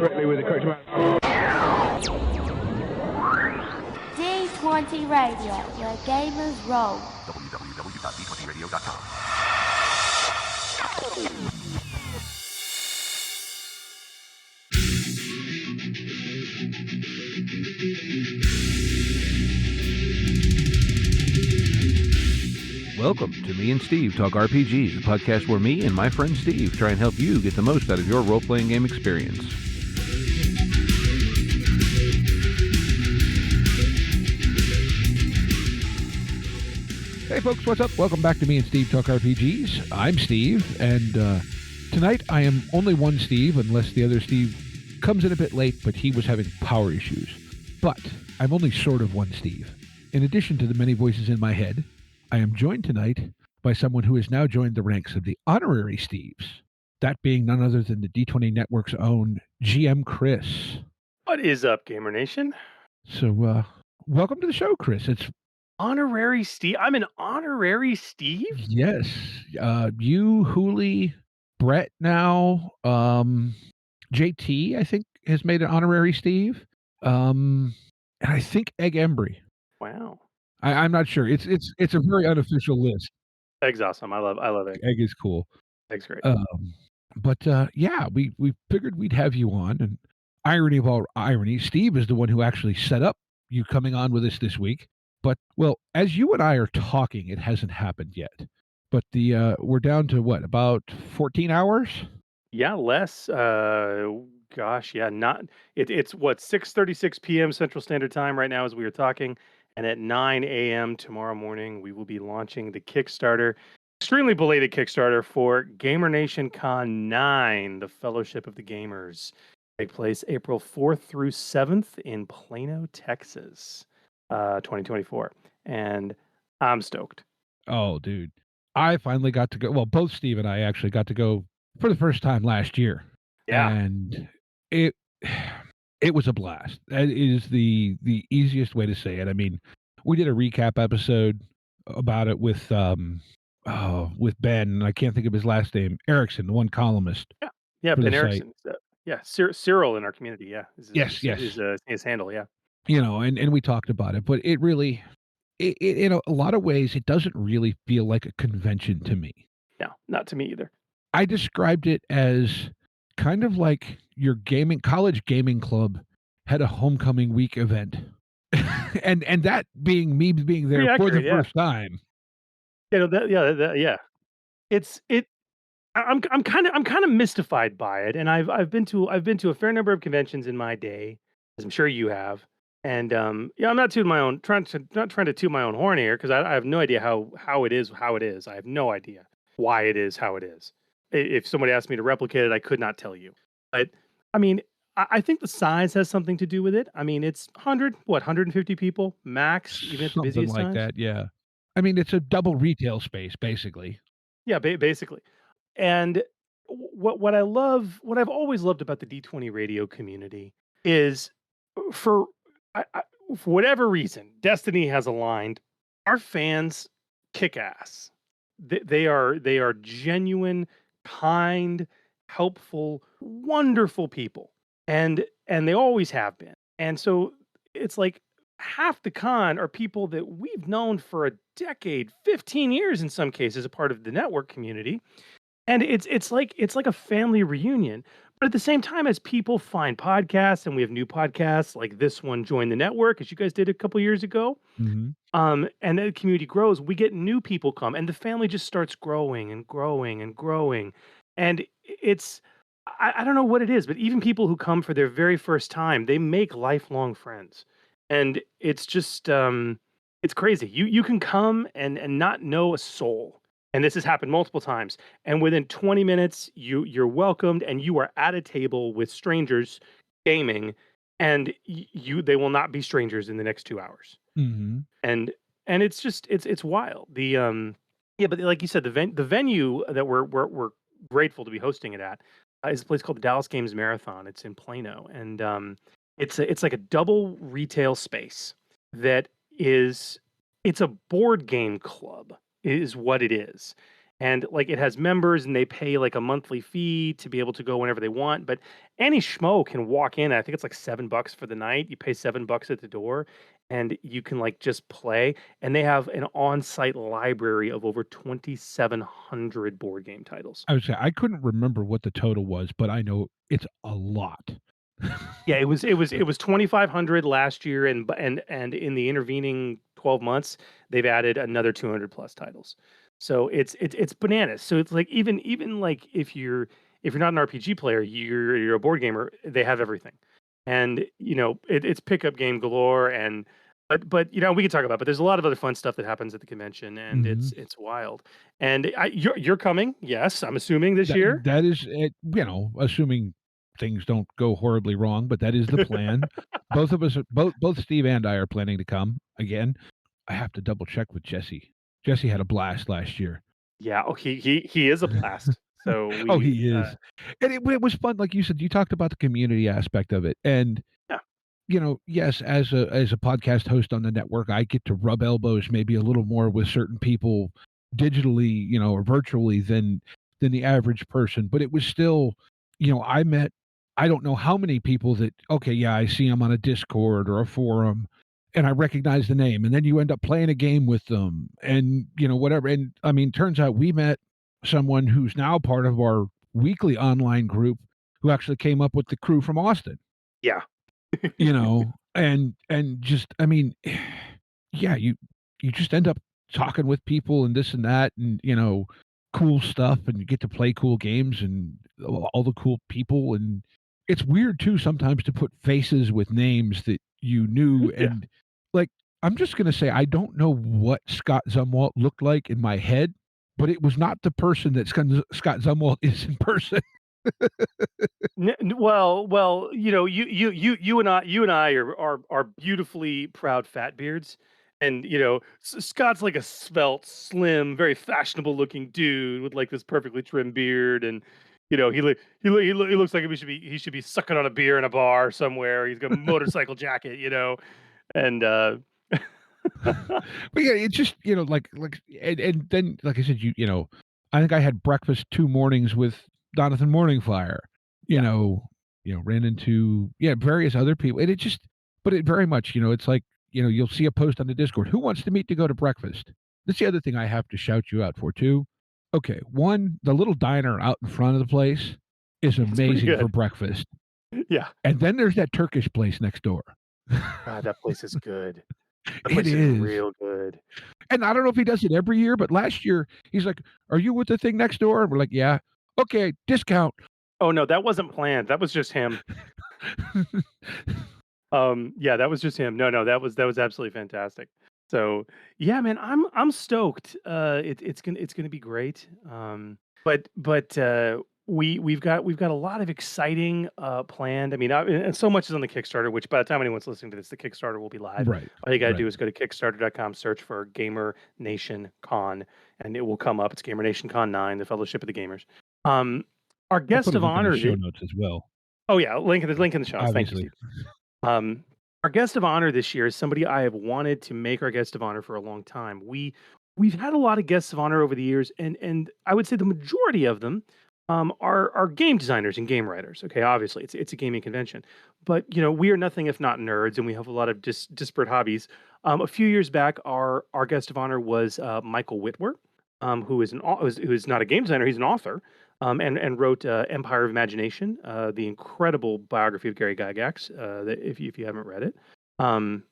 correctly with the correct amount. D20 Radio, where gamers roll. www.d20radio.com. Welcome to Me and Steve Talk RPGs, a podcast where me and my friend Steve try and help you get the most out of your role-playing game experience. Hey folks, what's up? Welcome back to Me and Steve Talk RPGs. I'm Steve, and tonight I am only one Steve, unless the other Steve comes in a bit late, but he was having power issues. But I'm only sort of one Steve. In addition to the many voices in my head, I am joined tonight by someone who has now joined the ranks of the honorary Steves, that being none other than the D20 Network's own GM Chris. What is up, Gamer Nation? So, welcome to the show, Chris. It's Honorary Steve? I'm an honorary Steve? Yes. You, Hooli, Brett now, JT, I think, has made an honorary Steve. And I think Egg Embry. Wow. I'm not sure. It's a very unofficial list. Egg's awesome. I love Egg. Egg is cool. Egg's great. But yeah, we figured we'd have you on, and irony of all irony, Steve is the one who actually set up you coming on with us this week. But well, as you and I are talking, it hasn't happened yet. But we're down to what, about 14 hours? Yeah, less. Gosh, yeah, not. It's what, 6:36 p.m. Central Standard Time right now as we are talking. And at 9 a.m. tomorrow morning, we will be launching the Kickstarter, extremely belated Kickstarter for GamerNation Con 9, the Fellowship of the Gamers. Take place April 4th through 7th in Plano, Texas, 2024. And I'm stoked. Oh, dude. I finally got to go. Well, both Steve and I actually got to go for the first time last year. Yeah. And it was a blast. That is the easiest way to say it. I mean, we did a recap episode about it with Ben, and I can't think of his last name, Erickson, the one columnist. Yeah, Ben Erickson. Cyril in our community. Yeah. Yes. His handle. Yeah. You know, and we talked about it, but it really, in a lot of ways, it doesn't really feel like a convention to me. No, not to me either. I described it as kind of like your college gaming club had a homecoming week event, and that being me being there for the first time. Yeah. I'm kind of mystified by it, and I've been to a fair number of conventions in my day, as I'm sure you have. And I'm not trying to toot my own horn here, because I have no idea how it is. I have no idea why it is how it is. If somebody asked me to replicate it, I could not tell you. But I mean, I think the size has something to do with it. I mean, it's 150 people max, even at the busiest something like times. that. Yeah, I mean, it's a double retail space, basically. Yeah, basically. And what I've always loved about the D20 radio community is, for whatever reason, Destiny has aligned. Our fans kick ass. They are genuine, kind, helpful, wonderful people, and they always have been. And so it's like half the con are people that we've known for a decade, 15 years in some cases, a part of the network community. And it's like a family reunion. But at the same time, as people find podcasts, and we have new podcasts like this one, Join the Network, as you guys did a couple years ago, Mm-hmm. And the community grows, we get new people come, and the family just starts growing and growing and growing. And it's, I don't know what it is, but even people who come for their very first time, they make lifelong friends. And it's just, it's crazy. You can come and not know a soul. And this has happened multiple times. And within 20 minutes, you're welcomed, and you are at a table with strangers gaming, and they will not be strangers in the next 2 hours. Mm-hmm. And it's just it's wild. But like you said, the venue that we're grateful to be hosting it at is a place called the Dallas Games Marathon. It's in Plano, and it's like a double retail space that is, it's a board game club is what it is. and like it has members and they pay like a monthly fee to be able to go whenever they want. But any schmo can walk in. I think it's like $7 for the night. You pay $7 at the door, and you can like just play. And they have an on-site library of over 2,700 board game titles. I would say I couldn't remember what the total was, but I know it's a lot. Yeah, it was 2,500 last year, and in the intervening 12 months, they've added another 200 plus titles. So it's bananas. So it's like even like if you're not an RPG player, you're a board gamer, they have everything. And it's pickup game galore. And but we can talk about, but there's a lot of other fun stuff that happens at the convention, and Mhm. it's wild. And you're coming, yes, I'm assuming this That year. that is it, assuming things don't go horribly wrong, but that is the plan. Both of us, both Steve and I are planning to come again. I have to double check with Jesse. Jesse had a blast last year. Yeah, oh, he is a blast. So Oh, we he is, and it was fun. Like you said, you talked about the community aspect of it, and yeah, yes, as a podcast host on the network, I get to rub elbows maybe a little more with certain people digitally, or virtually than the average person. But it was still, I met I don't know how many people that okay, yeah, I see them on a Discord or a forum, and I recognize the name, and then you end up playing a game with them, and whatever. And I mean, turns out we met someone who's now part of our weekly online group who actually came up with the crew from Austin. yeah. And just I mean, yeah, you just end up talking with people and this and that and, cool stuff, and you get to play cool games and all the cool people, and it's weird too sometimes to put faces with names that you knew, Yeah. and, like, I'm just gonna say I don't know what Scott Zumwalt looked like in my head, but it was not the person that Scott Zumwalt is in person. Well, you and I are beautifully proud fat beards, and Scott's like a svelte, slim, very fashionable looking dude with like this perfectly trimmed beard, and he looks like he should be sucking on a beer in a bar somewhere. He's got a motorcycle jacket, and But yeah, it's just and then like I said, I think I had breakfast 2 mornings with Jonathan Morningfire. You yeah, know, ran into various other people, and it just, but it very much it's like you'll see a post on the Discord. Who wants to meet to go to breakfast? That's the other thing I have to shout you out for too. Okay, one, the little diner out in front of the place is it's pretty amazing for good. breakfast, Yeah, and then there's that Turkish place next door. God, that place is good. That It place is is. real good. And I don't know if he does it every year, but last year he's like, "Are you with the thing next door?" And we're like, "Yeah." "Okay, discount." Oh no, that wasn't planned. That was just him. Yeah, that was just him. No, that was absolutely fantastic. So yeah, man, I'm stoked. It's gonna be great. But we've got a lot of exciting planned. I mean, and so much is on the Kickstarter. Which by the time anyone's listening to this, the Kickstarter will be live. Right, All you got to right. do is go to Kickstarter.com, search for Gamer Nation Con, and it will come up. It's Gamer Nation Con 9, the Fellowship of the Gamers. Um, our I'll put guest a of link in the honor. show notes as well, Oh yeah, link in the show notes. Thank you, obviously. Steve. Um, our guest of honor this year is somebody I have wanted to make our guest of honor for a long time. We've had a lot of guests of honor over the years, and I would say the majority of them are game designers and game writers. Okay, obviously it's a gaming convention, but we are nothing if not nerds, and we have a lot of disparate hobbies. A few years back, our guest of honor was Michael Whitwer, who is not a game designer; he's an author, and wrote Empire of Imagination, the incredible biography of Gary Gygax. That if you haven't read it, and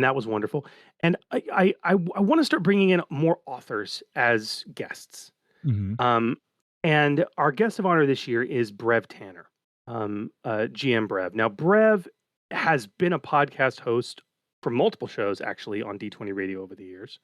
that was wonderful. And I want to start bringing in more authors as guests. Mhm. Um, and our guest of honor this year is Brev Tanner, GM Brev. Now, Brev has been a podcast host for multiple shows actually on D20 Radio over the years,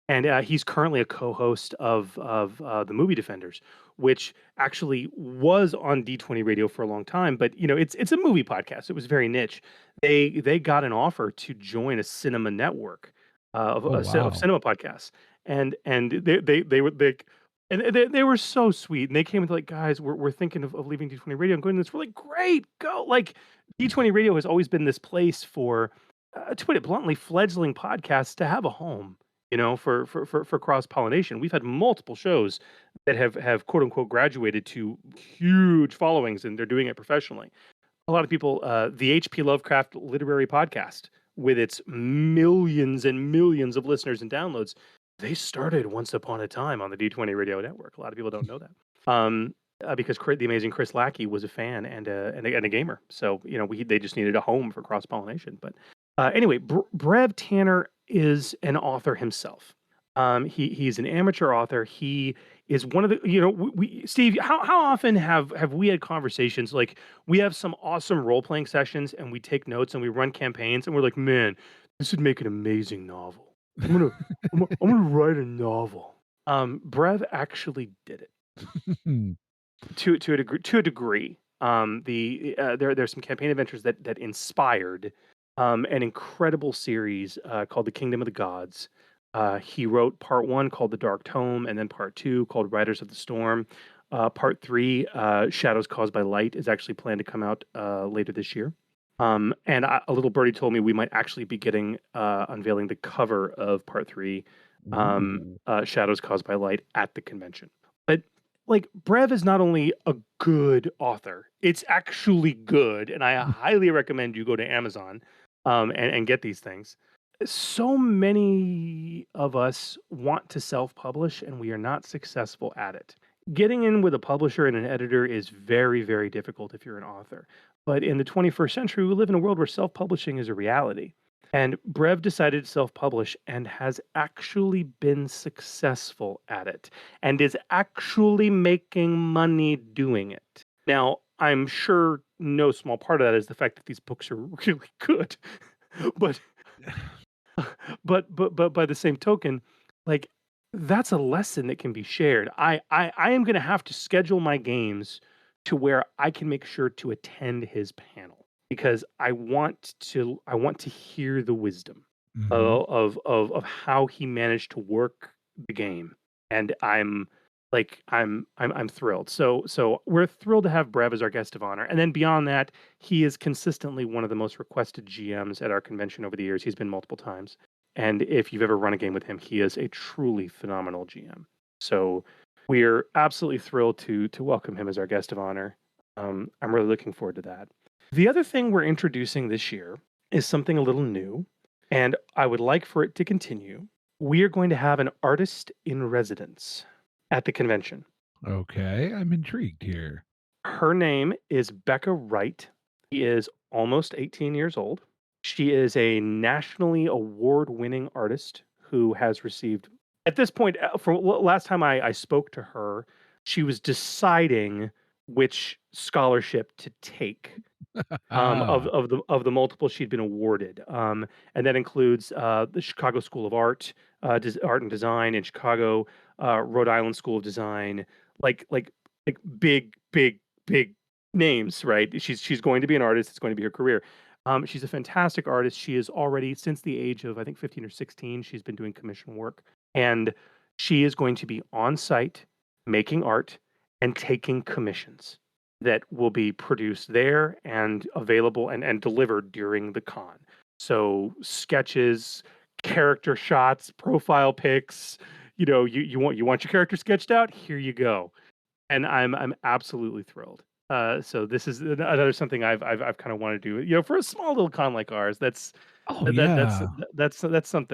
and he's currently a co-host of the Movie Defenders, which actually was on D20 Radio for a long time. But it's a movie podcast. It was very niche. They got an offer to join a cinema network Oh, of wow. cinema podcasts, and they were so sweet. And they came and like, guys, we're thinking of leaving D20 Radio and going to this. We're like, great, go. Like D20 Radio has always been this place for, to put it bluntly, fledgling podcasts to have a home. for cross pollination. We've had multiple shows that have quote unquote graduated to huge followings, and they're doing it professionally. A lot of people, the H.P. Lovecraft Literary Podcast, with its millions and millions of listeners and downloads, they started once upon a time on the D20 Radio Network. A lot of people don't know that. Because the amazing Chris Lackey was a fan and a gamer, so they just needed a home for cross pollination. But anyway, Brev Tanner is an author himself. He's an amateur author. He is one of the Steve. How often have we had conversations like we have some awesome role playing sessions and we take notes and we run campaigns and we're like, man, this would make an amazing novel. I'm gonna write a novel. Brev actually did it. To a degree. There's some campaign adventures that inspired an incredible series called The Kingdom of the Gods. He wrote part 1 called The Dark Tome, and then part 2 called Riders of the Storm. Part 3, Shadows Caused by Light, is actually planned to come out later this year. And a little birdie told me we might actually be unveiling the cover of part 3, Shadows Caused by Light, at the convention. But like, Brev is not only a good author, it's actually good, and I highly recommend you go to Amazon and get these things. So many of us want to self-publish, and we are not successful at it. Getting in with a publisher and an editor is very, very difficult if you're an author. But in the 21st century, we live in a world where self-publishing is a reality. And Brev decided to self-publish and has actually been successful at it and is actually making money doing it. Now, I'm sure no small part of that is the fact that these books are really good. But by the same token, like, that's a lesson that can be shared. I am going to have to schedule my games to where I can make sure to attend his panel, because I want to hear the wisdom of how he managed to work the game, and I'm thrilled. So we're thrilled to have Brev as our guest of honor, and then beyond that, he is consistently one of the most requested GMs at our convention over the years. He's been multiple times, and if you've ever run a game with him, he is a truly phenomenal GM. So we're absolutely thrilled to welcome him as our guest of honor. I'm really looking forward to that. The other thing we're introducing this year is something a little new, and I would like for it to continue. We are going to have an artist in residence at the convention. Okay, I'm intrigued here. Her name is Becca Wright. She is almost 18 years old. She is a nationally award-winning artist who has received, at this point, from last time I spoke to her, she was deciding which scholarship to take. Of the multiple she'd been awarded, and that includes the Chicago School of Art, Art and Design in Chicago, Rhode Island School of Design, like big names, right? She's going to be an artist. It's going to be her career. She's a fantastic artist. She is already, since the age of, I think, 15 or 16, she's been doing commission work, and she is going to be on site making art and taking commissions that will be produced there and available and delivered during the con. So sketches, character shots, profile pics. You want your character sketched out? Here you go. And I'm absolutely thrilled. So this is another something I've kind of wanted to do. For a small little con like ours, that's something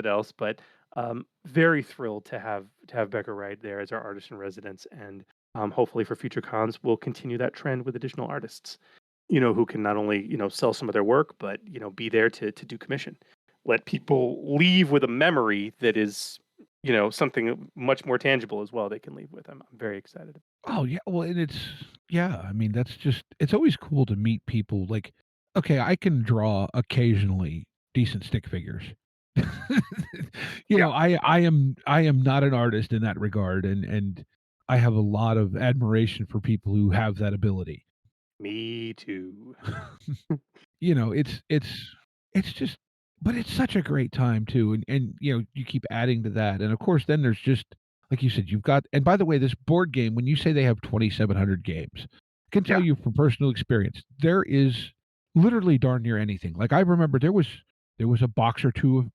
else. But very thrilled to have Becca Wright there as our artist in residence, and hopefully for future cons, we'll continue that trend with additional artists, who can not only, sell some of their work, but, be there to do commission. Let people leave with a memory that is, something much more tangible as well they can leave with. I'm very excited. Oh, yeah. Well, and I mean, it's always cool to meet people. Like, okay, I can draw occasionally decent stick figures. I am not an artist in that regard, and I have a lot of admiration for people who have that ability. Me too. It's just, but it's such a great time too, and you keep adding to that, and of course then there's just, like you said, you've got, and by the way, this board game, when you say they have 2,700 games, I can tell you from personal experience, there is literally darn near anything. Like, I remember there was a box or two of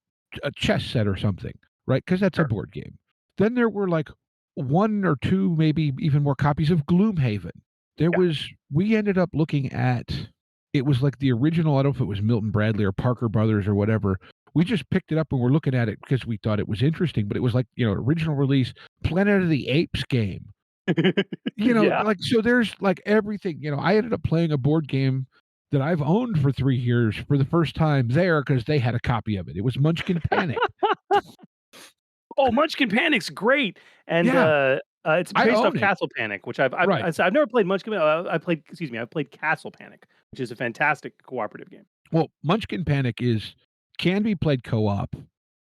a chess set or something. right? Because that's a Sure. board game. Then there were like one or two, maybe even more copies of Gloomhaven. Yeah. We ended up looking at, it was like the original, I don't know if it was Milton Bradley or Parker Brothers or whatever. We just picked it up and we're looking at it because we thought it was interesting, but it was like, original release Planet of the Apes game. Yeah. Like, so there's like everything. I ended up playing a board game that I've owned for 3 years for the first time there because they had a copy of it. It was Munchkin Panic. Oh, Munchkin Panic's great, and Yeah, it's I based off own it. Castle Panic, which I've Right. I've never played Munchkin. I've played Castle Panic, which is a fantastic cooperative game. Well, Munchkin Panic can be played co-op,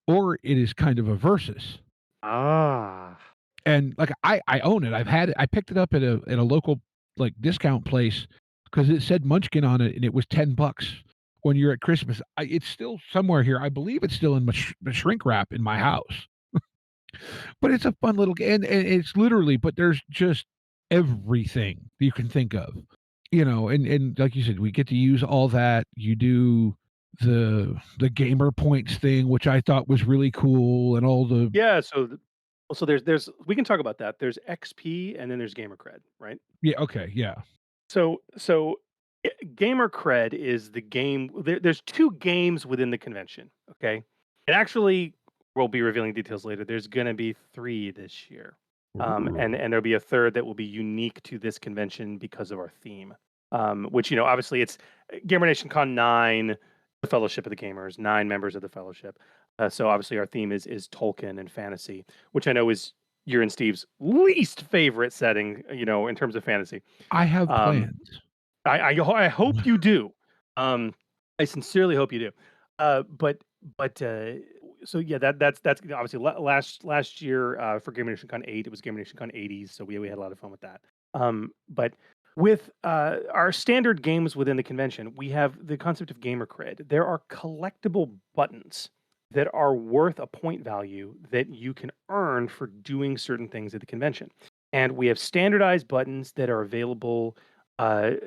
or it is kind of a versus. Ah, And like I own it. I've had it. I picked it up at a local like discount place because it said Munchkin on it, and it was $10 when you're at Christmas. It's still somewhere here. I believe it's still in my shrink wrap in my house. But it's a fun little game, and it's literally. But there's just everything you can think of, and like you said, we get to use all that. You do the gamer points thing, which I thought was really cool, and all the yeah. So there's we can talk about that. There's XP and then there's Gamer Cred, right? yeah, okay, yeah. So Gamer Cred is the game. There's two games within the convention. Okay, it actually we'll be revealing details later. There's gonna be 3 this year, and there'll be a third that will be unique to this convention because of our theme. Which obviously it's GamerNation Con 9, the Fellowship of the Gamers, 9 members of the Fellowship. So obviously our theme is Tolkien and fantasy, which I know is your and Steve's least favorite setting. In terms of fantasy. I have Um, plans. I hope you do. I sincerely hope you do. But so yeah, that's obviously last year for GamerNation Con 8, it was GamerNation Con 80s, so we had a lot of fun with that. But with our standard games within the convention, we have the concept of gamer cred. There are collectible buttons that are worth a point value that you can earn for doing certain things at the convention. And we have standardized buttons that are available con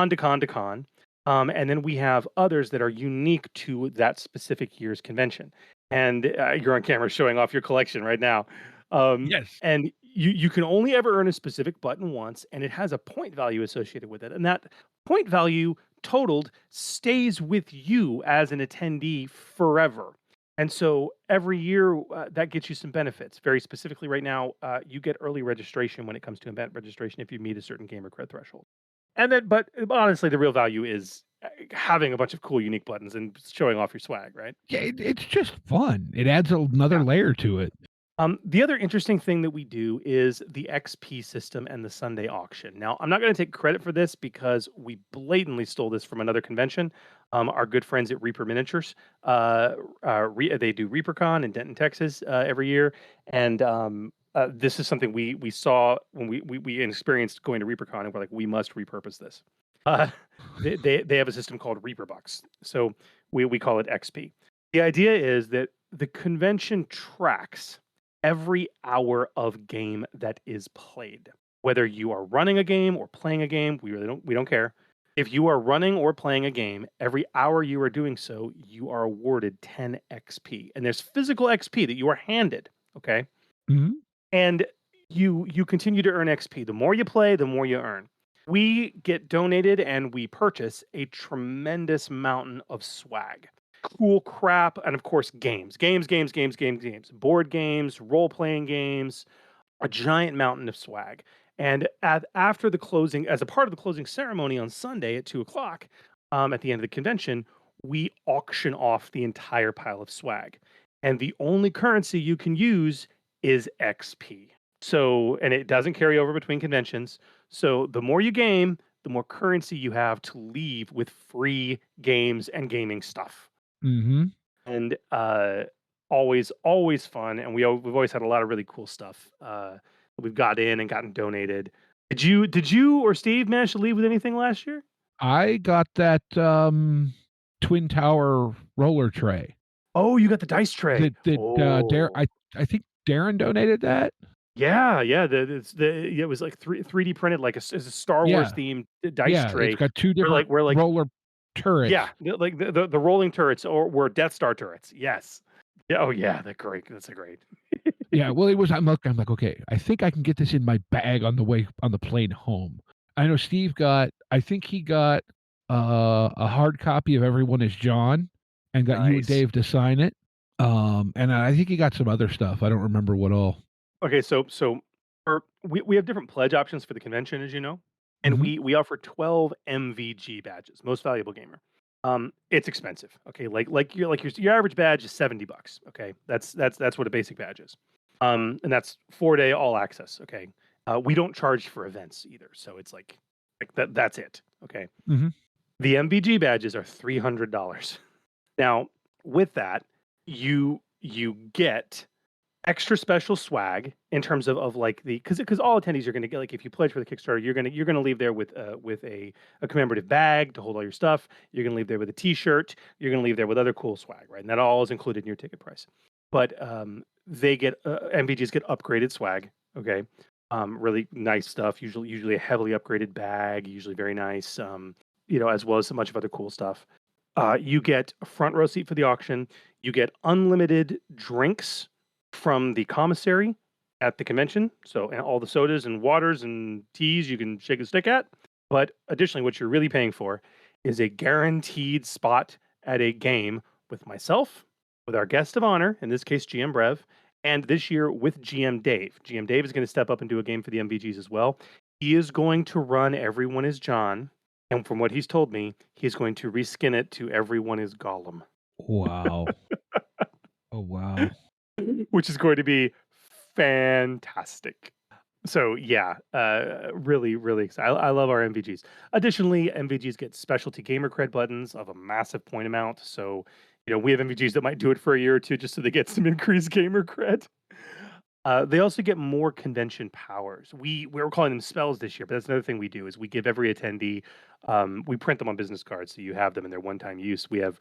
to con to con. And then we have others that are unique to that specific year's convention. And you're on camera showing off your collection right now. Yes. And you can only ever earn a specific button once, and it has a point value associated with it. And that point value totaled stays with you as an attendee forever. And so every year that gets you some benefits. Very specifically, right now, you get early registration when it comes to event registration if you meet a certain gamer cred threshold. And then, but honestly, the real value is having a bunch of cool, unique buttons and showing off your swag, right? Yeah, it's just fun. It adds another layer to it. The other interesting thing that we do is the XP system and the Sunday auction. Now, I'm not going to take credit for this because we blatantly stole this from another convention. Our good friends at Reaper Miniatures, they do ReaperCon in Denton, Texas, every year, and this is something we saw when we experienced going to ReaperCon, and we're like, we must repurpose this. They have a system called Reaper Bucks, so we call it XP. The idea is that the convention tracks every hour of game that is played. Whether you are running a game or playing a game, we don't care. If you are running or playing a game, every hour you are doing so, you are awarded 10 XP. And there's physical XP that you are handed, okay? Mm-hmm. And you continue to earn XP. The more you play, the more you earn. We get donated and we purchase a tremendous mountain of swag. Cool crap, and of course games, board games, role-playing games, a giant mountain of swag. And after the closing, as a part of the closing ceremony on Sunday at 2:00, at the end of the convention, we auction off the entire pile of swag. And the only currency you can use is XP. So, and it doesn't carry over between conventions. So the more you game, the more currency you have to leave with free games and gaming stuff. Mm-hmm. And always fun. And we've always had a lot of really cool stuff. We've got in and gotten donated. Did you or Steve manage to leave with anything last year? I got that Twin Tower roller tray. Oh, you got the dice tray. I think Darren donated that. Yeah. It was like 3D printed, like a Star Wars themed dice tray. It's got two different roller turrets. Yeah, like the rolling turrets were Death Star turrets. Yes, Yeah. Oh yeah, that's great. That's a great. Yeah, well, it was. I'm like, okay, I think I can get this in my bag on the way on the plane home. I know Steve got. I think he got a hard copy of Everyone Is John, and got you and Nice. Dave to sign it. And I think he got some other stuff. I don't remember what all. Okay, so we have different pledge options for the convention, as you know, and Hmm. we offer 12 MVG badges, most valuable gamer. It's expensive. Okay, like your average badge is $70. Okay, that's what a basic badge is. And that's 4-day all access. Okay, we don't charge for events either, so it's like that. That's it. Okay, Hmm. the MVG badges are $300. Now, with that, you get extra special swag in terms of like the because all attendees are going to get, like, if you pledge for the Kickstarter, you're gonna leave there with a commemorative bag to hold all your stuff. You're gonna leave there with a T-shirt. You're gonna leave there with other cool swag, right? And that all is included in your ticket price. But they get MVGs get upgraded swag. Okay, really nice stuff. Usually a heavily upgraded bag. Usually very nice. As well as a bunch of other cool stuff. You get a front row seat for the auction. You get unlimited drinks from the commissary at the convention. So, and all the sodas and waters and teas you can shake a stick at. But additionally, what you're really paying for is a guaranteed spot at a game with myself, with our guest of honor, in this case, GM Brev, and this year with GM Dave. GM Dave is going to step up and do a game for the MVGs as well. He is going to run Everyone is John. And from what he's told me, he's going to reskin it to Everyone is Gollum, Wow. Oh wow. which is going to be fantastic. So yeah, really, really excited. I love our MVGs. Additionally, MVGs get specialty gamer cred buttons of a massive point amount. So, we have MVGs that might do it for a year or two just so they get some increased gamer cred. They also get more convention powers. We're calling them spells this year, but that's another thing we do is we give every attendee. We print them on business cards, so you have them in their one-time use. We have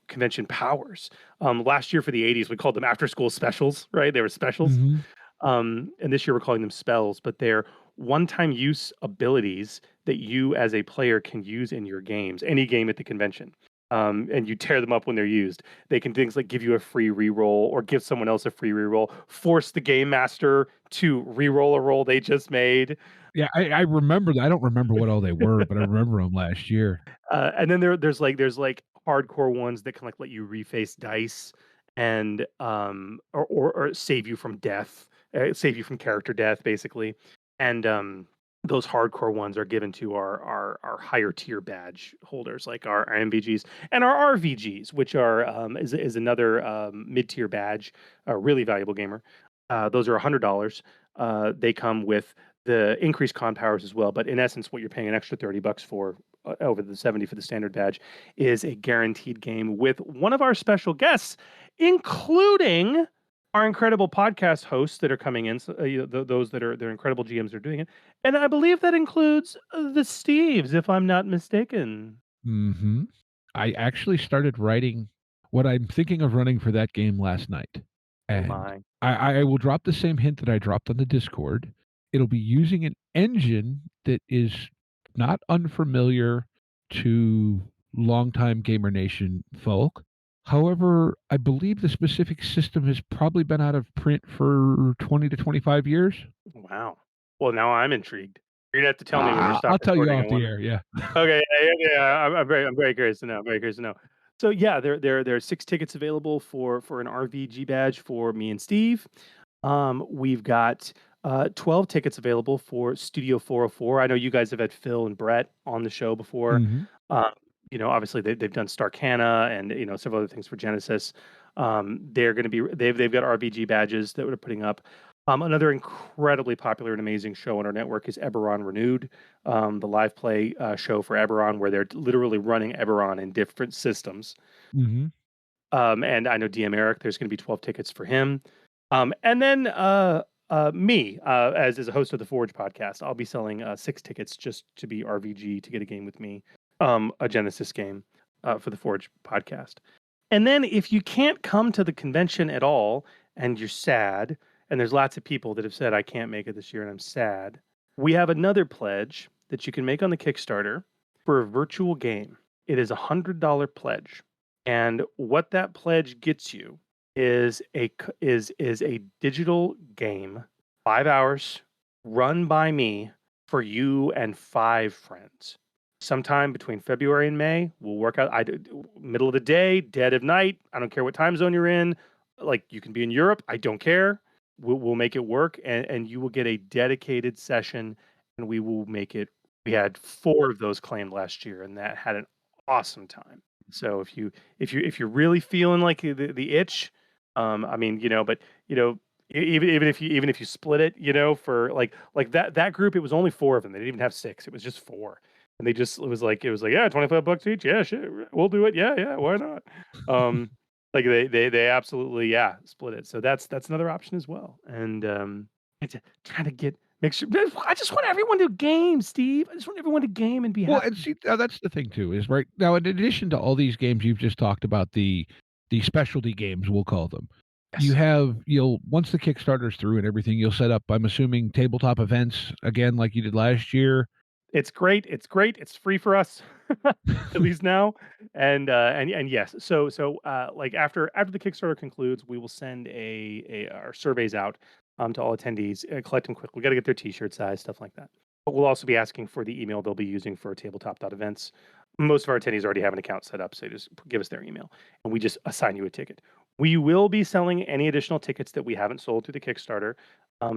convention powers. Last year for the '80s, we called them after-school specials. Right, they were specials. Hmm. And this year we're calling them spells, but they're one-time use abilities that you as a player can use in your games, any game at the convention. And you tear them up when they're used. They can things like give you a free reroll or give someone else a free reroll, force the game master to reroll a roll they just made. Yeah, I remember that. I don't remember what all they were, but I remember them last year. And then there's hardcore ones that can like let you reface dice and or save you from death, save you from character death, basically. And those hardcore ones are given to our higher tier badge holders, like our MVGs and our RVGs, which are is another mid tier badge, a really valuable gamer. Those are $100. They come with the increased con powers as well, but in essence, what you're paying an extra $30 for over the 70 for the standard badge is a guaranteed game with one of our special guests, including our incredible podcast hosts that are coming in. So, those that are they're incredible GMs are doing it, and I believe that includes the Steves, if I'm not mistaken. Hmm. I actually started writing what I'm thinking of running for that game last night. Oh And my! I will drop the same hint that I dropped on the Discord. It'll be using an engine that is not unfamiliar to longtime Gamer Nation folk. However, I believe the specific system has probably been out of print for 20 to 25 years. Wow. Well, now I'm intrigued. You're gonna have to tell me when we stop I'll tell you recording. I off the want. air. Yeah. Okay, yeah. I'm very curious to know. Very curious to know. So yeah, there are 6 tickets available for an RVG badge for me and Steve. We've got 12 tickets available for Studio 404. I know you guys have had Phil and Brett on the show before. Hmm. Um, obviously they've done Starcana and several other things for Genesis. They're going to be they've got RVG badges that we're putting up. Another incredibly popular and amazing show on our network is Eberron Renewed, the live play show for Eberron, where they're literally running Eberron in different systems. Hmm. And I know DM Eric, there's going to be 12 tickets for him. And then me, as a host of the Forge podcast, I'll be selling 6 tickets just to be RVG to get a game with me, a Genesis game for the Forge podcast. And then if you can't come to the convention at all and you're sad, and there's lots of people that have said, I can't make it this year and I'm sad, we have another pledge that you can make on the Kickstarter for a virtual game. It is a $100 pledge. And what that pledge gets you is a digital game, 5 hours, run by me for you and 5 friends. Sometime between February and May, we'll work out. Middle of the day, dead of night. I don't care what time zone you're in. Like you can be in Europe. I don't care. We'll make it work, and you will get a dedicated session, and we will make it. We had 4 of those claimed last year, and that had an awesome time. So if you're really feeling like the itch, I mean, but even if you split it, for like that group, it was only 4 of them. They didn't even have 6. It was just 4. And it was like, yeah, $25 each. Yeah, shit, we'll do it. Yeah, why not? Like they absolutely, yeah, split it. So that's another option as well. And it's trying to make sure. I just want everyone to game, Steve. I just want everyone to game and be Well, happy. and see, that's the thing too, is right now, in addition to all these games you've just talked about, the specialty games, we'll call them. You Yes. you'll once the Kickstarter's through and everything, you'll set up, I'm assuming, tabletop events again like you did last year. It's great. It's great. It's free for us, at least now. And yes. So like after the Kickstarter concludes, we will send our surveys out to all attendees, collect them quick. We got to get their T-shirt size, stuff like that. But we'll also be asking for the email they'll be using for tabletop.events. Most of our attendees already have an account set up, so just give us their email, and we just assign you a ticket. We will be selling any additional tickets that we haven't sold through the Kickstarter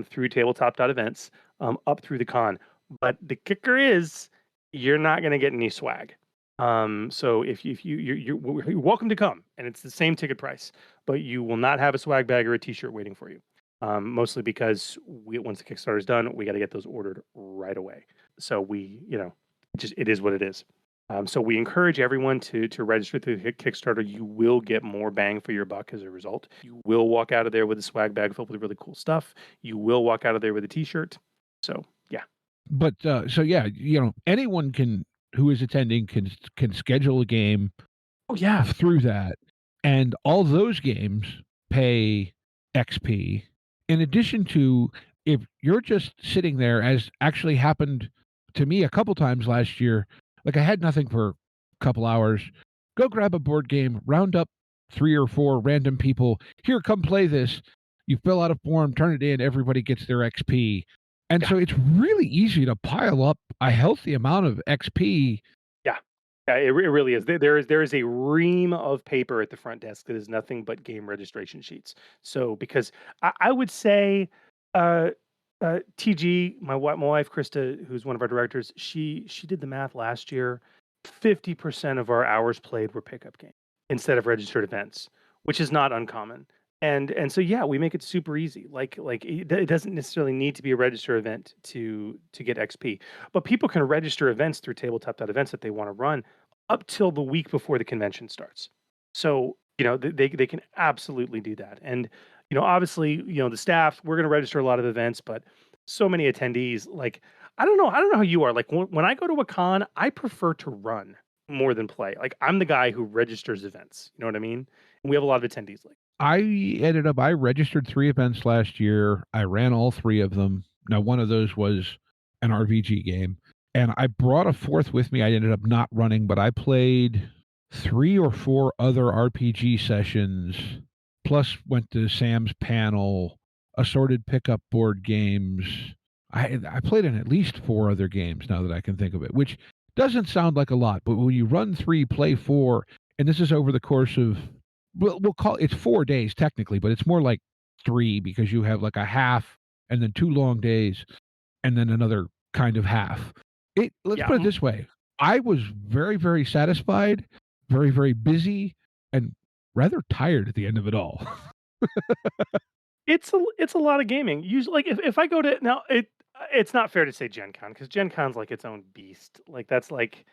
through tabletop.events up through the con. But the kicker is you're not going to get any swag. So if you're welcome to come, and it's the same ticket price, but you will not have a swag bag or a T-shirt waiting for you. Mostly because once the Kickstarter is done, we got to get those ordered right away. So it is what it is. So we encourage everyone to register through the Kickstarter. You will get more bang for your buck as a result. You will walk out of there with a swag bag filled with really cool stuff. You will walk out of there with a T-shirt. So yeah. But so yeah, anyone who is attending can schedule a game Oh yeah. through that, and all those games pay XP. In addition to, if you're just sitting there, as actually happened to me a couple times last year, like I had nothing for a couple hours, go grab a board game, round up 3 or 4 random people, here, come play this. You fill out a form, turn it in, everybody gets their XP. And Yeah. so it's really easy to pile up a healthy amount of XP. Yeah. Yeah, it really is. There is a ream of paper at the front desk that is nothing but game registration sheets. So because I would say, uh, TG, my wife Krista, who's one of our directors, she did the math last year. 50% of our hours played were pickup games instead of registered events, which is not uncommon. And so yeah, we make it super easy. Like it doesn't necessarily need to be a register event to get XP, but people can register events through tabletop.events that they want to run up till the week before the convention starts. So they can absolutely do that. And obviously, the staff, we're going to register a lot of events, but so many attendees, like I don't know how you are. Like when I go to a con, I prefer to run more than play. Like I'm the guy who registers events. You know what I mean? And we have a lot of attendees. Like I registered 3 events last year. I ran all 3 of them. Now, one of those was an RPG game, and I brought a 4th with me. I ended up not running, but I played 3 or 4 other RPG sessions, plus went to Sam's panel, assorted pickup board games. I played in at least 4 other games now that I can think of it, which doesn't sound like a lot, but when you run 3, play 4, and this is over the course of, we'll call it's 4 days technically, but it's more like 3 because you have like a half and then 2 long days and then another kind of half. Let's yeah, put it this way. I was very, very satisfied, very, very busy, and rather tired at the end of it all. it's a lot of gaming. Usually, like if I go to now, it's not fair to say Gen Con because Gen Con's like its own beast. Like that's like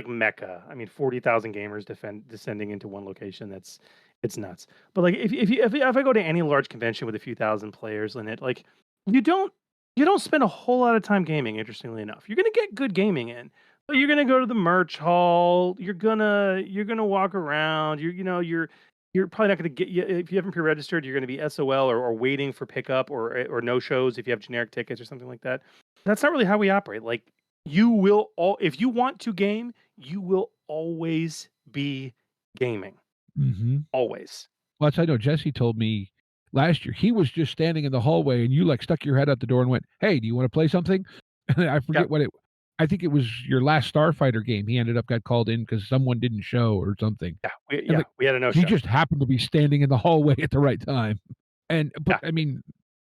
Mecca. I mean, 40,000 gamers descending into one location. It's nuts. But like if I go to any large convention with a few thousand players in it, like you don't you don't spend a whole lot of time gaming. Interestingly enough, you're gonna get good gaming in, but you're gonna go to the merch hall. You're gonna walk around. You're probably not gonna get if you haven't pre-registered. You're gonna be SOL or waiting for pickup or no shows if you have generic tickets or something like that. That's not really how we operate. Like you will all if you want to game, you will always be gaming. Mhm. Always. Well, I know Jesse told me last year he was just standing in the hallway and you like stuck your head out the door and went, "Hey, do you want to play something?" And I Yeah, forget what it. I think it was your last Starfighter game. He ended up got called in because someone didn't show or something, and like we had a no he show. just happened to be standing in the hallway at the right time. And but Yeah. I mean,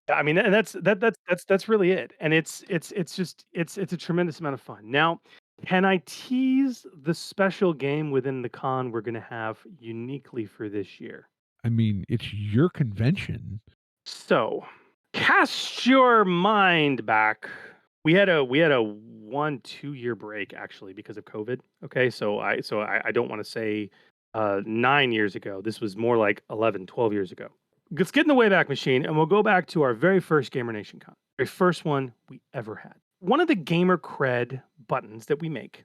Yeah, I mean, and that's really it, and it's just it's a tremendous amount of fun. Now, can I tease the special game within the con we're going to have uniquely for this year? it's your convention. So, cast your mind back. We had a 1 2 year break actually because of COVID. Okay, I don't want to say 9 years ago. This was more like 11, 12 years ago. Let's get in the Wayback Machine and we'll go back to our very first GamerNation Con, very first one we ever had. One of the Gamer Cred buttons that we make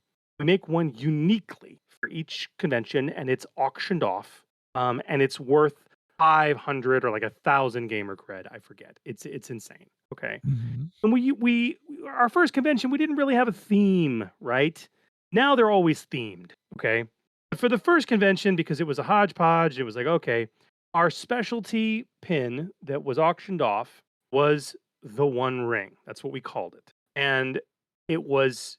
one uniquely for each convention and it's auctioned off. And it's worth 500 or like 1,000 Gamer Cred. I forget. It's insane. Okay. Mhm. And our first convention, we didn't really have a theme, right? Now they're always themed. Okay. But for the first convention, because it was a hodgepodge, it was like, okay, our specialty pin that was auctioned off was the One Ring. That's what we called it. And it was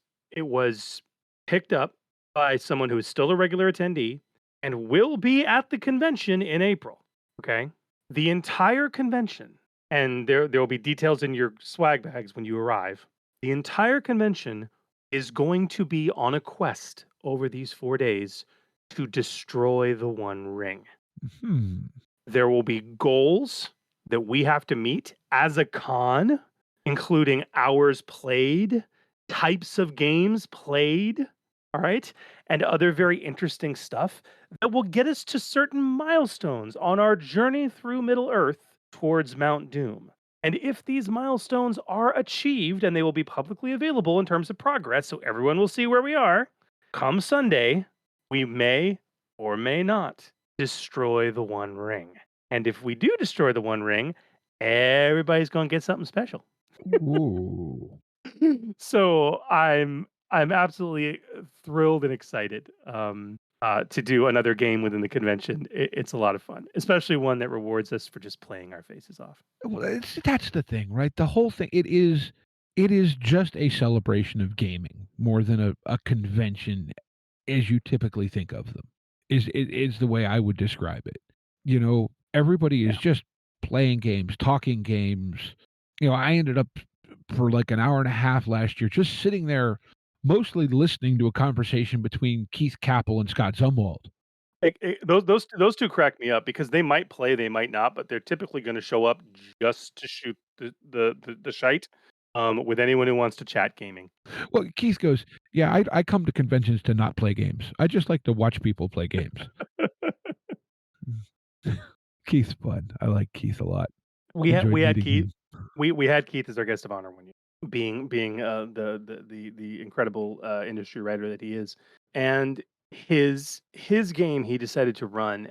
picked up by someone who is still a regular attendee and will be at the convention in April. Okay. The entire convention, and there will be details in your swag bags when you arrive. The entire convention is going to be on a quest over these 4 days to destroy the One Ring. Hmm. There will be goals that we have to meet as a con, including hours played, types of games played, all right, and other very interesting stuff that will get us to certain milestones on our journey through Middle Earth towards Mount Doom. And if these milestones are achieved, and they will be publicly available in terms of progress, so everyone will see where we are, come Sunday, we may or may not destroy the One Ring. And if we do destroy the One Ring, everybody's going to get something special. Ooh. So I'm absolutely thrilled and excited to do another game within the convention. It's a lot of fun, especially one that rewards us for just playing our faces off. Well, that's the thing, right? The whole thing it is just a celebration of gaming more than a convention as you typically think of them. Is the way I would describe it. Everybody is Yeah. just playing games, talking games. I ended up for like an hour and a half last year just sitting there mostly listening to a conversation between Keith Capel and Scott Zumwalt. Those two crack me up because they might play, they might not, but they're typically going to show up just to shoot the shite with anyone who wants to chat gaming. Well, Keith goes, "Yeah, I come to conventions to not play games. I just like to watch people play games." Keith's fun. I like Keith a lot. Enjoyed We had meeting Keith. him. We had Keith as our guest of honor one year, being the incredible industry writer that he is, and his game he decided to run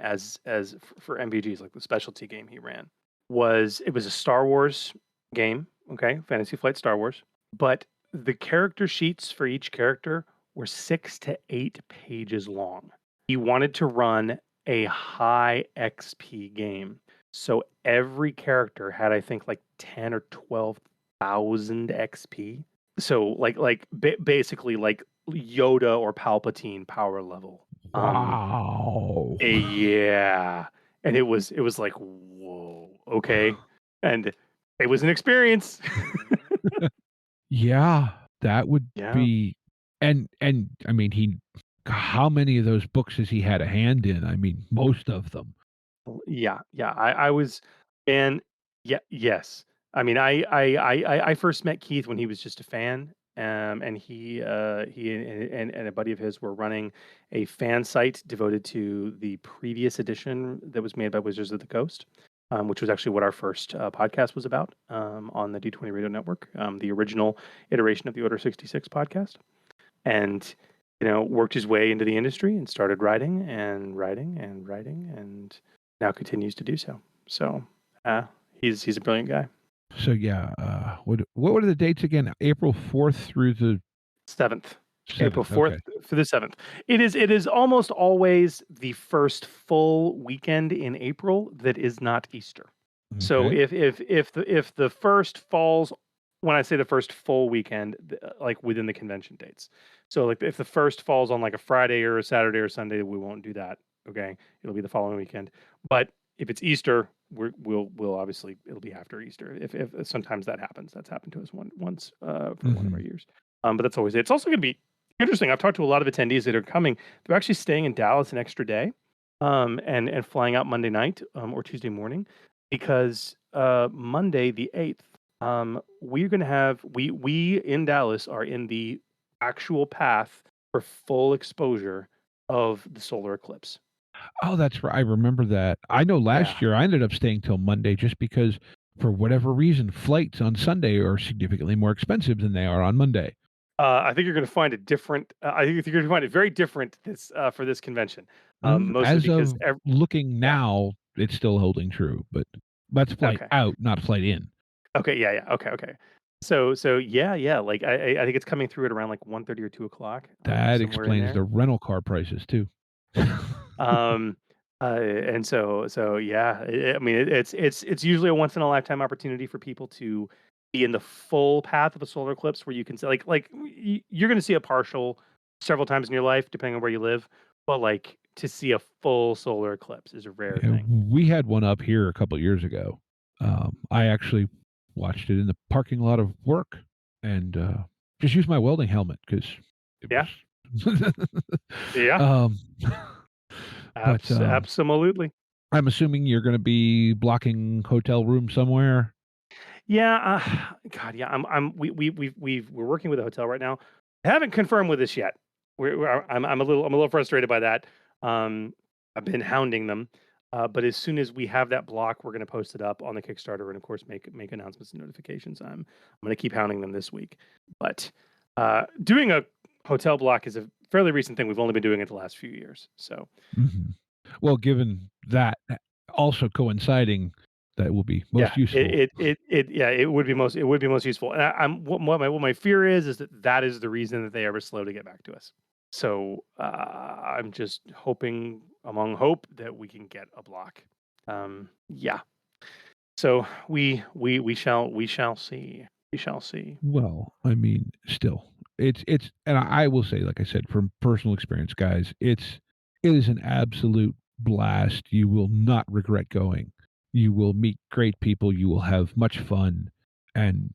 for MVGs, like the specialty game he ran it was a Star Wars game, okay, Fantasy Flight Star Wars, but the character sheets for each character were 6 to 8 pages long. He wanted to run a high XP game. So every character had, I think, like 10 or 12,000 XP. So basically like Yoda or Palpatine power level. Wow. Yeah, and it was like whoa, okay, and it was an experience. Yeah, that would Yeah. be and he how many of those books has he had a hand in? Most of them. Yeah. I was, and yeah, yes. I mean, I first met Keith when he was just a fan, and he and a buddy of his were running a fan site devoted to the previous edition that was made by Wizards of the Coast, which was actually what our first podcast was about on the D20 Radio Network, the original iteration of the Order 66 podcast, and worked his way into the industry and started writing and writing and writing and now continues to do so. So he's a brilliant guy. So yeah, what are the dates again? April 4th through the 7th. April 7th. 4th Okay. for the 7th. It is almost always the first full weekend in April that is not Easter. So Okay. if the first falls, when I say the first full weekend, like within the convention dates. So like if the first falls on like a Friday or a Saturday or Sunday, we won't do that. Okay, it'll be the following weekend. But if it's Easter, we'll obviously it'll be after Easter. If sometimes that happens, that's happened to us once for one of our Mhm. years. But that's always it. It's also going to be interesting. I've talked to a lot of attendees that are coming. They're actually staying in Dallas an extra day, and flying out Monday night, or Tuesday morning, because Monday the 8th, we're gonna have we in Dallas are in the actual path for full exposure of the solar eclipse. Oh, that's right. I remember that. I know Yeah. last year I ended up staying till Monday just because, for whatever reason, flights on Sunday are significantly more expensive than they are on Monday. I think you're going to find it different. I think you're going to find it very different this for this convention, mostly As because of looking yeah. now, it's still holding true, but that's flight Okay. out, not flight in. Okay. Yeah. Yeah. Okay. Okay. So yeah. Yeah. Like I think it's coming through at around like 1:30 or 2 o'clock, That somewhere in explains there. the rental car prices too. Um, and so yeah, I mean, it's usually a once in a lifetime opportunity for people to be in the full path of a solar eclipse, where you can see you're going to see a partial several times in your life, depending on where you live, but like to see a full solar eclipse is a rare Yeah, thing. we had one up here a couple years ago. I actually watched it in the parking lot of work and just used my welding helmet because it Yeah, was. yeah, um, but absolutely. I'm assuming you're going to be blocking hotel room somewhere. Yeah, God, yeah. We're working with a hotel right now. I haven't confirmed with this yet. I'm a little frustrated by that. Um, I've been hounding them, but as soon as we have that block, we're going to post it up on the Kickstarter, and of course make announcements and notifications. I'm going to keep hounding them this week. But doing a hotel block is a fairly recent thing. We've only been doing it the last few years. So Mhm. Well, given that also coinciding, that will be yeah, most useful. yeah, it would be most useful. And what my fear is that is the reason that they ever slow to get back to us. So I'm just hoping among hope that we can get a block. Yeah. So we shall see. We shall see. Well, I mean, still, and I will say, like I said, from personal experience, guys, it is an absolute blast. You will not regret going. You will meet great people. You will have much fun, and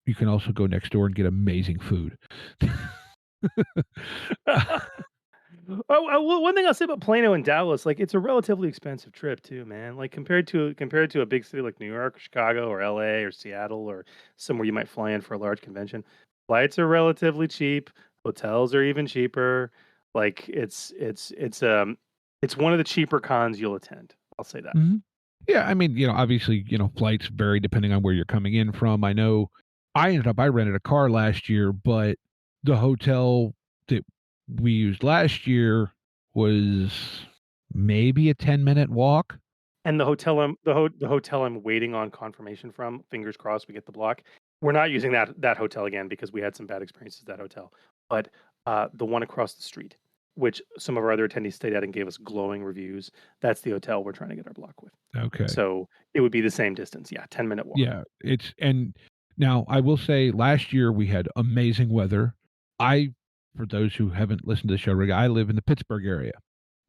you can also go next door and get amazing food. One thing I'll say about Plano and Dallas, like it's a relatively expensive trip too, man. Like compared to a big city like New York, Chicago, or LA, or Seattle, or somewhere you might fly in for a large convention, flights are relatively cheap. Hotels are even cheaper. Like it's one of the cheaper cons you'll attend. I'll say that. Mhm. Yeah, I mean, obviously, flights vary depending on where you're coming in from. I know I rented a car last year, but the hotel that we used last year was maybe a 10-minute walk. And the hotel I'm waiting on confirmation from, fingers crossed we get the block. We're not using that hotel again because we had some bad experiences at that hotel. But the one across the street, which some of our other attendees stayed at and gave us glowing reviews, that's the hotel we're trying to get our block with. Okay. So it would be the same distance. Yeah, 10-minute walk. Yeah, and now I will say last year we had amazing weather. I For those who haven't listened to the show, I live in the Pittsburgh area.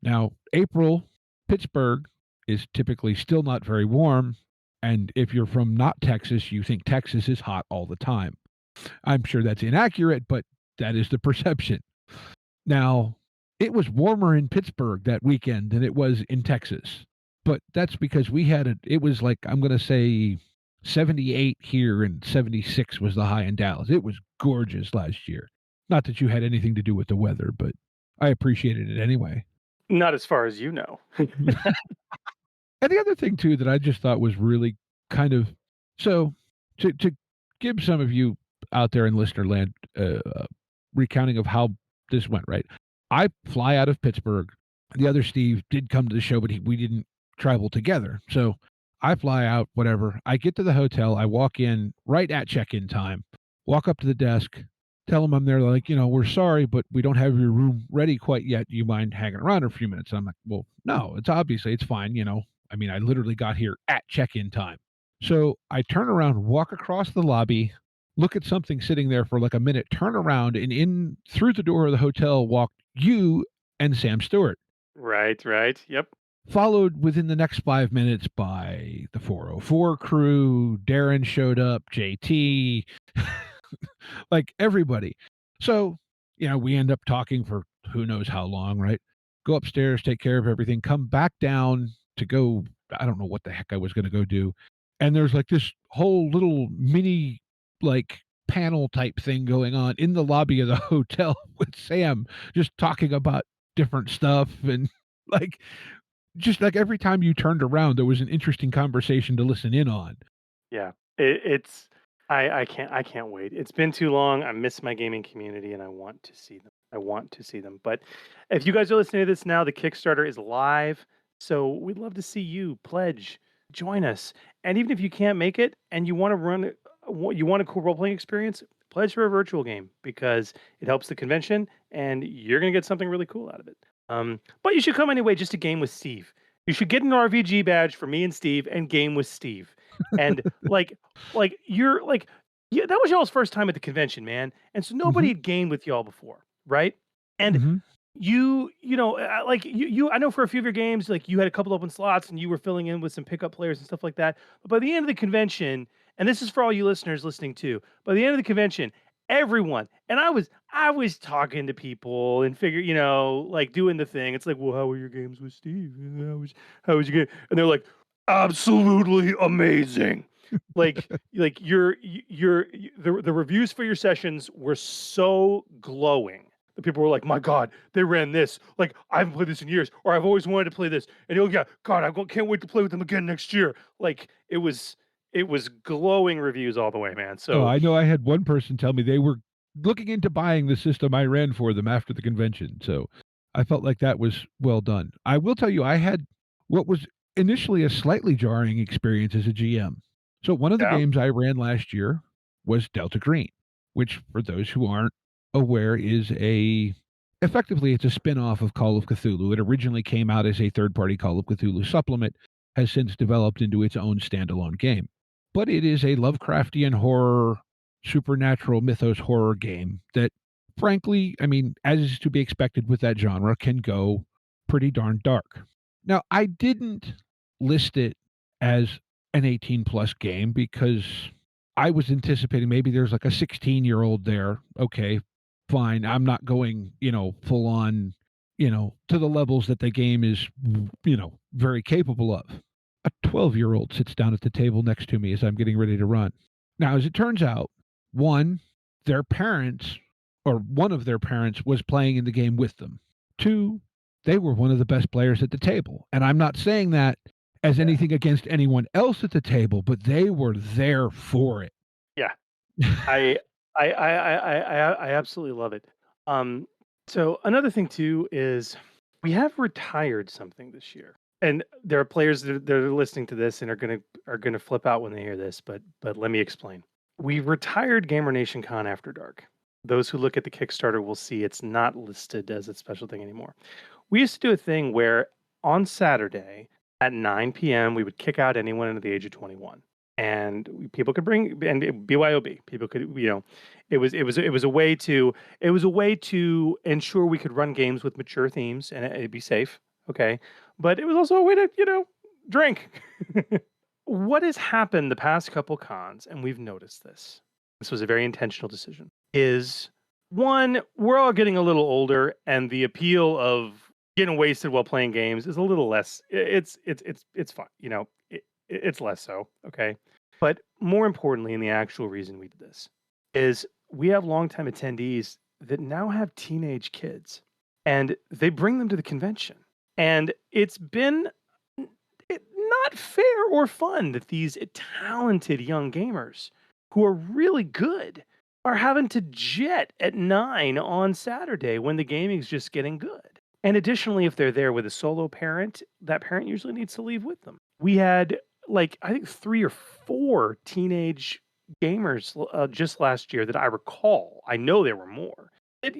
Now, April, Pittsburgh is typically still not very warm, and if you're from not Texas, you think Texas is hot all the time. I'm sure that's inaccurate, but that is the perception. Now, it was warmer in Pittsburgh that weekend than it was in Texas. But that's because it was like, I'm going to say 78 here and 76 was the high in Dallas. It was gorgeous last year. Not that you had anything to do with the weather, but I appreciated it anyway. Not as far as you know. And the other thing too that I just thought was really kind of so to give some of you out there in listener land recounting of how this went. Right, I fly out of Pittsburgh. The other Steve did come to the show, but we didn't travel together. So I fly out, whatever. I get to the hotel. I walk in right at check-in time. Walk up to the desk. tell them I'm there, like, we're sorry, but we don't have your room ready quite yet. Do you mind hanging around for a few minutes? And I'm like, well, no, it's fine. I mean, I literally got here at check-in time. So I turn around, walk across the lobby, look at something sitting there for like a minute, turn around, and in through the door of the hotel walked you and Sam Stewart, Right. Yep. followed within the next 5 minutes by the 404 crew. Darren showed up, JT, like everybody. So, we end up talking for who knows how long, right? Go upstairs, take care of everything, come back down to go. I don't know what the heck I was going to go do. And there's like this whole little mini, like, panel type thing going on in the lobby of the hotel with Sam just talking about different stuff. And like, just like every time you turned around, there was an interesting conversation to listen in on. Yeah. It's I can't wait. It's been too long. I miss my gaming community and I want to see them. I want to see them. But if you guys are listening to this now, the Kickstarter is live. So we'd love to see you pledge, join us. And even if you can't make it and you want to you want a cool role playing experience, pledge for a virtual game because it helps the convention and you're going to get something really cool out of it. But you should come anyway just to game with Steve. You should get an RVG badge for me and Steve and game with Steve. And you're like, yeah, that was y'all's first time at the convention, man. And so nobody had gamed with y'all before, right? And I know for a few of your games, like you had a couple open slots and you were filling in with some pickup players and stuff like that. But by the end of the convention, and this is for all you listeners listening too, by the end of the convention, everyone, and I was talking to people and like doing the thing. It's like, well, how were your games with Steve? How was your game? And they're like, absolutely amazing. like the reviews for your sessions were so glowing. The people were like, my God, they ran this. Like, I haven't played this in years, or I've always wanted to play this. And yeah, God, can't wait to play with them again next year. Like, it was glowing reviews all the way, man. So I know I had one person tell me they were looking into buying the system I ran for them after the convention. So I felt like that was well done. I will tell you, I had what was initially a slightly jarring experience as a GM. So one of the yeah, games I ran last year was Delta Green, which, for those who aren't aware, is effectively it's a spin-off of Call of Cthulhu. It originally came out as a third-party Call of Cthulhu supplement, has since developed into its own standalone game. But it is a Lovecraftian horror, supernatural mythos horror game that, frankly, I mean, as is to be expected with that genre, can go pretty darn dark. Now, I didn't list it as an 18 plus game because I was anticipating maybe there's like a 16-year-old there. Okay, fine. I'm not going, full on, to the levels that the game is, very capable of. A 12-year-old sits down at the table next to me as I'm getting ready to run. Now, as it turns out, one, their parents, or one of their parents, was playing in the game with them. Two, they were one of the best players at the table. And I'm not saying that as anything against anyone else at the table, but they were there for it. Yeah. I absolutely love it. So another thing too is we have retired something this year. And there are players that are listening to this and are gonna flip out when they hear this, but let me explain. We retired GamerNation Con After Dark. Those who look at the Kickstarter will see it's not listed as a special thing anymore. We used to do a thing where on Saturday at 9 p.m. we would kick out anyone under the age of 21, and people could bring and BYOB. People could, it was a way to ensure we could run games with mature themes and it'd be safe. Okay. But it was also a way to, drink. What has happened the past couple cons, and we've noticed this was a very intentional decision, is one, we're all getting a little older and the appeal of getting wasted while playing games is a little less. It's fun. It's less so. Okay. But more importantly, and the actual reason we did this is we have longtime attendees that now have teenage kids and they bring them to the convention. And it's been not fair or fun that these talented young gamers who are really good are having to jet at 9 on Saturday when the gaming's just getting good. And additionally, if they're there with a solo parent, that parent usually needs to leave with them. We had I think 3 or 4 teenage gamers just last year that I recall. I know there were more. That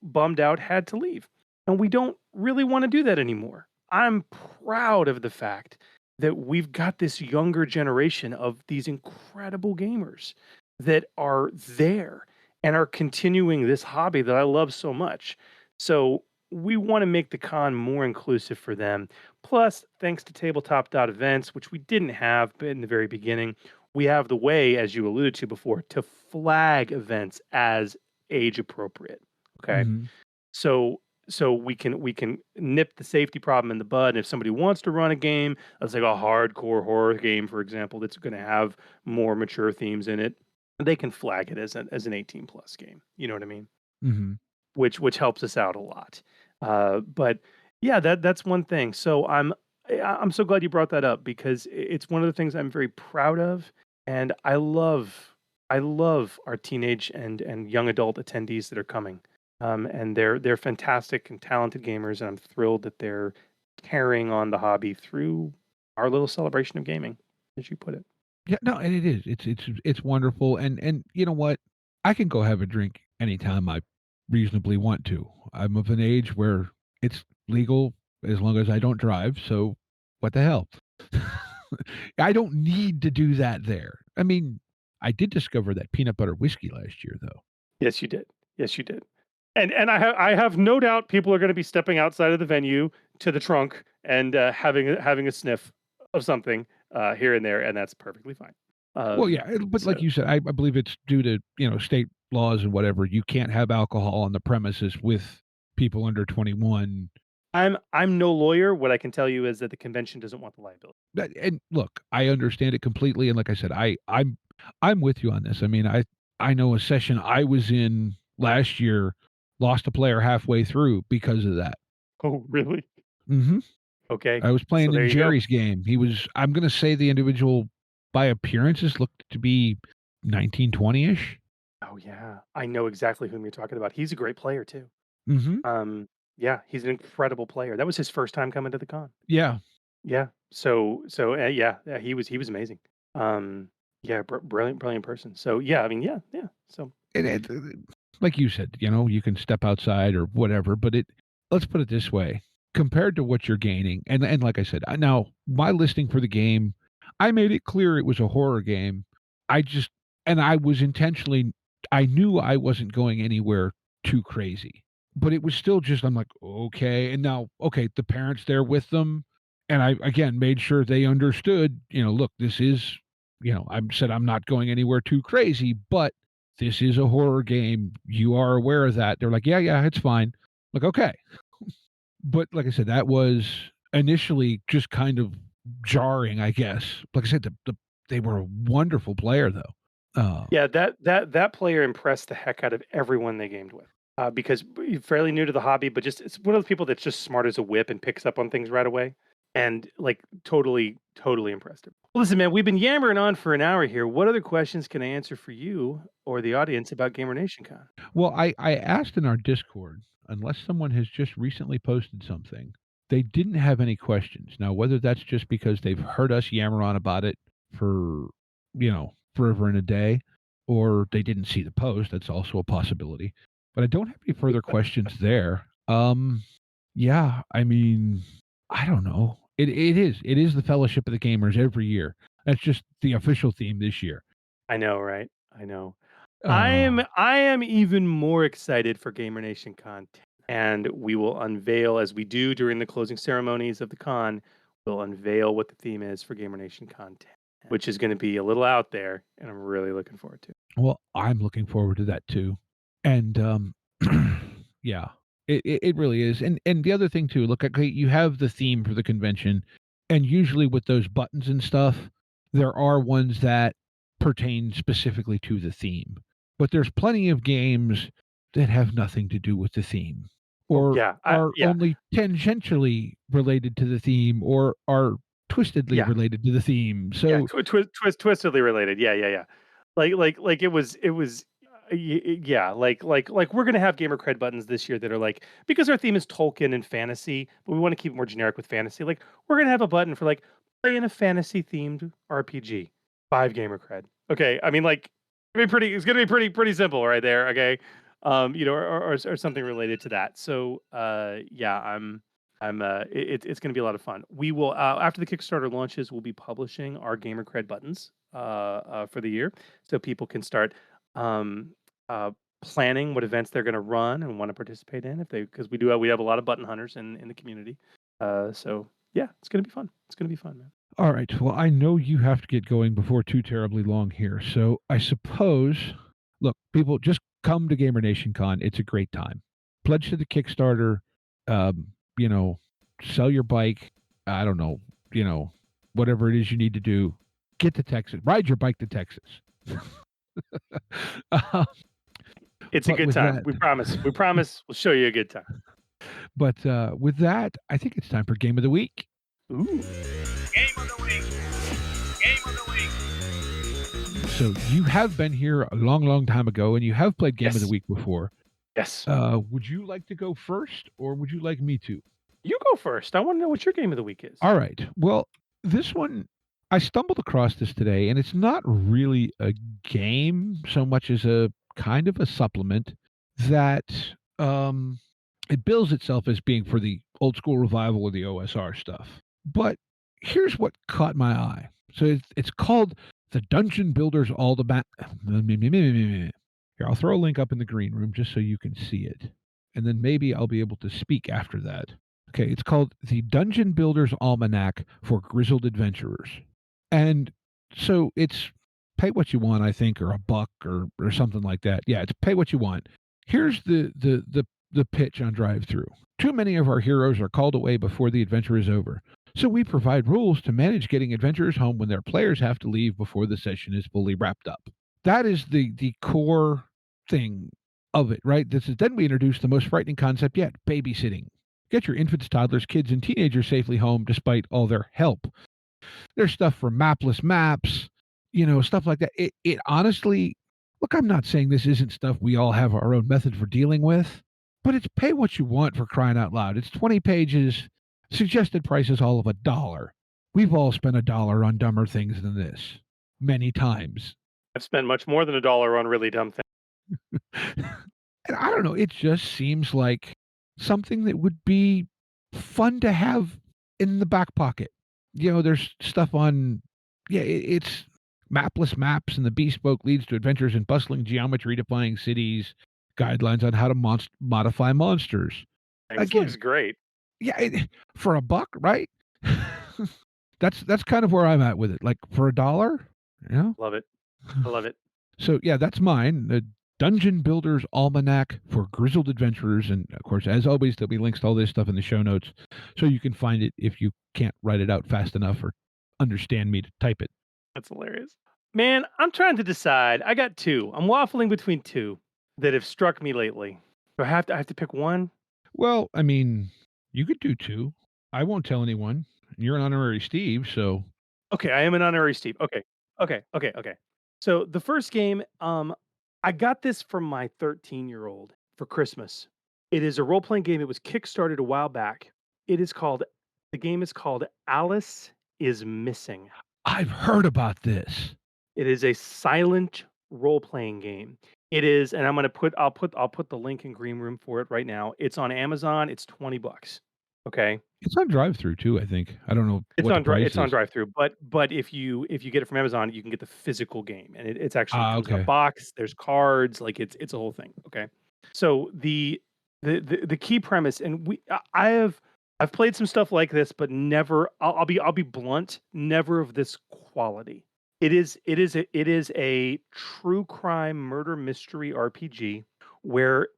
bummed out, had to leave, and we don't really want to do that anymore. I'm proud of the fact that we've got this younger generation of these incredible gamers that are there and are continuing this hobby that I love so much. So we want to make the con more inclusive for them. Plus, thanks to tabletop.events, which we didn't have in the very beginning, we have the way, as you alluded to before, to flag events as age appropriate. Okay. Hmm. So we can nip the safety problem in the bud. And if somebody wants to run a game, let's like a hardcore horror game, for example, that's going to have more mature themes in it, they can flag it as an 18 plus game. You know what I mean? Hmm. Which helps us out a lot. But yeah, that's one thing. So I'm so glad you brought that up because it's one of the things I'm very proud of, and I love our teenage and young adult attendees that are coming. And they're fantastic and talented gamers, and I'm thrilled that they're carrying on the hobby through our little celebration of gaming, as you put it. Yeah, no, and it is. It's wonderful, and you know what? I can go have a drink anytime I reasonably want to. I'm of an age where it's legal as long as I don't drive. So what the hell? I don't need to do that there. I mean, I did discover that peanut butter whiskey last year, though. Yes, you did. Yes, you did. And I have no doubt people are going to be stepping outside of the venue to the trunk and having a sniff of something here and there, and that's perfectly fine. Well, Um, yeah, but like so you said, I believe it's due to state laws and whatever. You can't have alcohol on the premises with people under 21. I'm no lawyer. What I can tell you is that the convention doesn't want the liability. And look, I understand it completely, and like I said, I'm with you on this. I mean, I know a session I was in last year lost a player halfway through because of that. Oh, really? Hmm. Okay. I was So playing there in you go. Jerry's game. I'm going to say the individual by appearances looked to be 1920-ish. Oh yeah, I know exactly whom you're talking about. He's a great player too. Hmm. Um, yeah, he's an incredible player. That was his first time coming to the con. Yeah. Yeah. So yeah, yeah, he was amazing. Um, yeah, brilliant person. So yeah, I mean, yeah. So Like you said, you can step outside or whatever, but let's put it this way, compared to what you're gaining, and like I said, now my listing for the game, I made it clear it was a horror game. I just, and I was intentionally, I knew I wasn't going anywhere too crazy, but it was still just, I'm like, okay. And now, okay, the parents there with them. And I, again, made sure they understood, look, this is, I said, I'm not going anywhere too crazy, but this is a horror game. You are aware of that. They're like, yeah, it's fine. Like, okay. But like I said, that was initially just kind of jarring, I guess. Like I said, they were a wonderful player, though. yeah, that player impressed the heck out of everyone they gamed with. Because he's fairly new to the hobby, but just it's one of those people that's just smart as a whip and picks up on things right away, and like totally impressed him. Well, listen, man, we've been yammering on for an hour here. What other questions can I answer for you or the audience about GamerNation Con? Well, I asked in our Discord, unless someone has just recently posted something, they didn't have any questions. Now, whether that's just because they've heard us yammer on about it for, forever and a day, or they didn't see the post, that's also a possibility. But I don't have any further questions there. Yeah, I mean, I don't know. It is the Fellowship of the Gamers every year. That's just the official theme this year. I know, right? I know. I Uh, am I am even more excited for GamerNation Con 10, and we will unveil as we do during the closing ceremonies of the con. We'll unveil what the theme is for GamerNation Con 10, which is going to be a little out there, and I'm really looking forward to it. well, I'm looking forward to that too. And yeah, it really is. And the other thing too, look, okay, you have the theme for the convention, and usually with those buttons and stuff, there are ones that pertain specifically to the theme. But there's plenty of games that have nothing to do with the theme, Oh or yeah, are yeah, only tangentially related to the theme, or are twistedly yeah. related to the theme. Yeah, So twistedly related. Yeah. Like it was. Yeah, like we're gonna have gamer cred buttons this year that are like because our theme is Tolkien and fantasy, but we want to keep it more generic with fantasy. Like we're gonna have a button for like playing a fantasy themed RPG, 5 gamer cred. Okay, I mean, like, it's gonna be pretty simple right there. Okay, or something related to that. So, yeah, it's gonna be a lot of fun. We will after the Kickstarter launches, we'll be publishing our Gamer Cred buttons for the year, so people can start um, uh, planning what events they're gonna run and want to participate in if they because we have a lot of button hunters in the community. So yeah, it's gonna be fun. It's gonna be fun, man. All right. Well, I know you have to get going before too terribly long here. So I suppose, look, people just come to GamerNation Con. It's a great time. Pledge to the Kickstarter. Um, you know, sell your bike. I don't know. Whatever it is you need to do. Get to Texas. Ride your bike to Texas. uh, It's a but good with time. that, We promise. We promise. We'll show you a good time. but with that, I think it's time for Game of the Week. Ooh. Game of the week. Game of the week. So you have been here a long, long time ago, and you have played Game of the Yes. Week before. Yes. Would you like to go first, or would you like me to? You go first. I want to know what your game of the week is. All right. Well, this one, I stumbled across this today, and it's not really a game so much as a kind of a supplement that it bills itself as being for the old school revival of the OSR stuff. But here's what caught my eye. So it's called the Dungeon Builders Almanac. Here, I'll throw a link up in the green room just so you can see it. And then maybe I'll be able to speak after that. Okay, it's called the Dungeon Builders Almanac for Grizzled Adventurers. And so it's pay what you want, I think, or a buck or something like that. Yeah, it's pay what you want. Here's the pitch on drive-through. Too many of our heroes are called away before the adventure is over. So we provide rules to manage getting adventurers home when their players have to leave before the session is fully wrapped up. That is the core thing of it, right? Then we introduce the most frightening concept yet, babysitting. Get your infants, toddlers, kids, and teenagers safely home despite all their help. There's stuff for mapless maps, stuff like that. It honestly, look, I'm not saying this isn't stuff we all have our own method for dealing with, but it's pay what you want for crying out loud. It's 20 pages, suggested price is all of $1. We've all spent $1 on dumber things than this many times. I've spent much more than $1 on really dumb things. And I don't know, it just seems like something that would be fun to have in the back pocket. There's stuff on, it's mapless maps, and the bespoke leads to adventures in bustling geometry-defying cities, guidelines on how to modify monsters. This looks great. Yeah, for $1, right? That's kind of where I'm at with it. Like for $1, Love it. I love it. So yeah, that's mine. The Dungeon Builders Almanac for Grizzled Adventurers, and of course, as always, there'll be links to all this stuff in the show notes, so you can find it if you can't write it out fast enough or understand me to type it. That's hilarious. Man, I'm trying to decide. I got two. I'm waffling between two that have struck me lately. Do I have to pick one? Well, I mean, you could do two. I won't tell anyone. You're an honorary Steve, so. Okay, I am an honorary Steve. Okay. So the first game, I got this from my 13-year-old for Christmas. It is a role-playing game. It was kickstarted a while back. The game is called Alice is Missing. I've heard about this. It is a silent role-playing game. It is, and I'll put the link in Green Room for it right now. It's on Amazon. It's $20. Okay. It's on drive-through too, I think. I don't know. It's what on the price it's on is. drive-through, but if you get it from Amazon, you can get the physical game, and it's actually comes in okay. a box. There's cards, like it's a whole thing. Okay, so the key premise, and I've played some stuff like this, but never. I'll be blunt. Never of this quality. It is a true crime murder mystery RPG where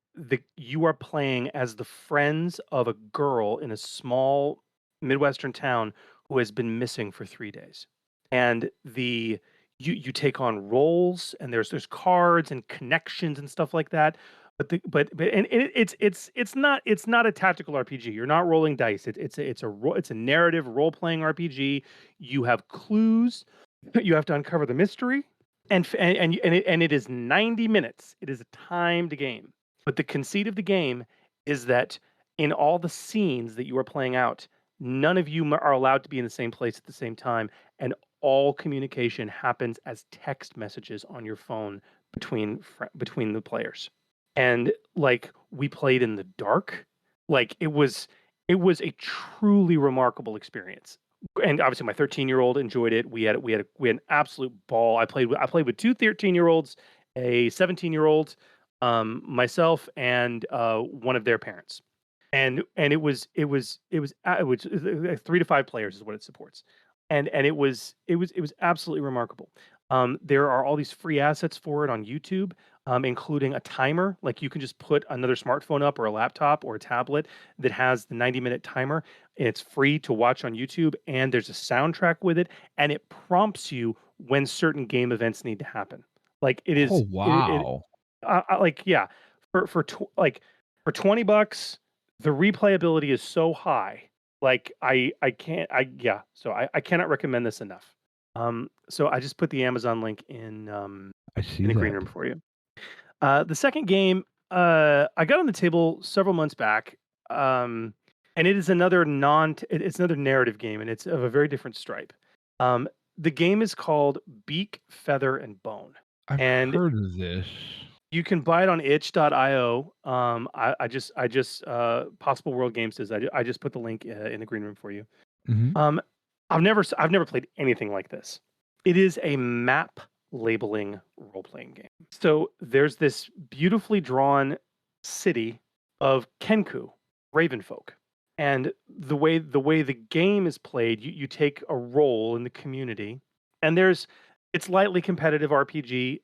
you are playing as the friends of a girl in a small Midwestern town who has been missing for 3 days. And you take on roles, and there's cards and connections and stuff like that. It's not a tactical RPG. You're not rolling dice. It's a narrative role playing RPG. You have clues. You have to uncover the mystery, and it is 90 minutes. It is a timed game. But the conceit of the game is that in all the scenes that you are playing out, none of you are allowed to be in the same place at the same time, and all communication happens as text messages on your phone between the players. And like we played in the dark, like it was a truly remarkable experience. And obviously my 13-year-old enjoyed it. We had an absolute ball. I played with two 13-year-olds, a 17-year-old, myself, and one of their parents. And it was 3 to 5 players is what it supports. And it was absolutely remarkable. There are all these free assets for it on YouTube, including a timer. Like you can just put another smartphone up or a laptop or a tablet that has the 90-minute timer. It's free to watch on YouTube, and there's a soundtrack with it, and it prompts you when certain game events need to happen. Like it Oh is, it wow. like yeah, for $20, the replayability is so high. Like I can't I yeah, so I cannot recommend this enough. So I just put the Amazon link I in see the green that. room for you. The second game I got on the table several months back, um, and it is it's another narrative game, and it's of a very different stripe. Um, the game is called Beak, Feather, and Bone, I've and heard of this. you can buy it on itch.io. Possible World Games says I just put the link in the green room for you. Hmm. Um, I've never played anything like this. It is a map labeling role playing game. So there's this beautifully drawn city of Kenku, Ravenfolk, and the way the game is played, you take a role in the community, and it's lightly competitive RPG.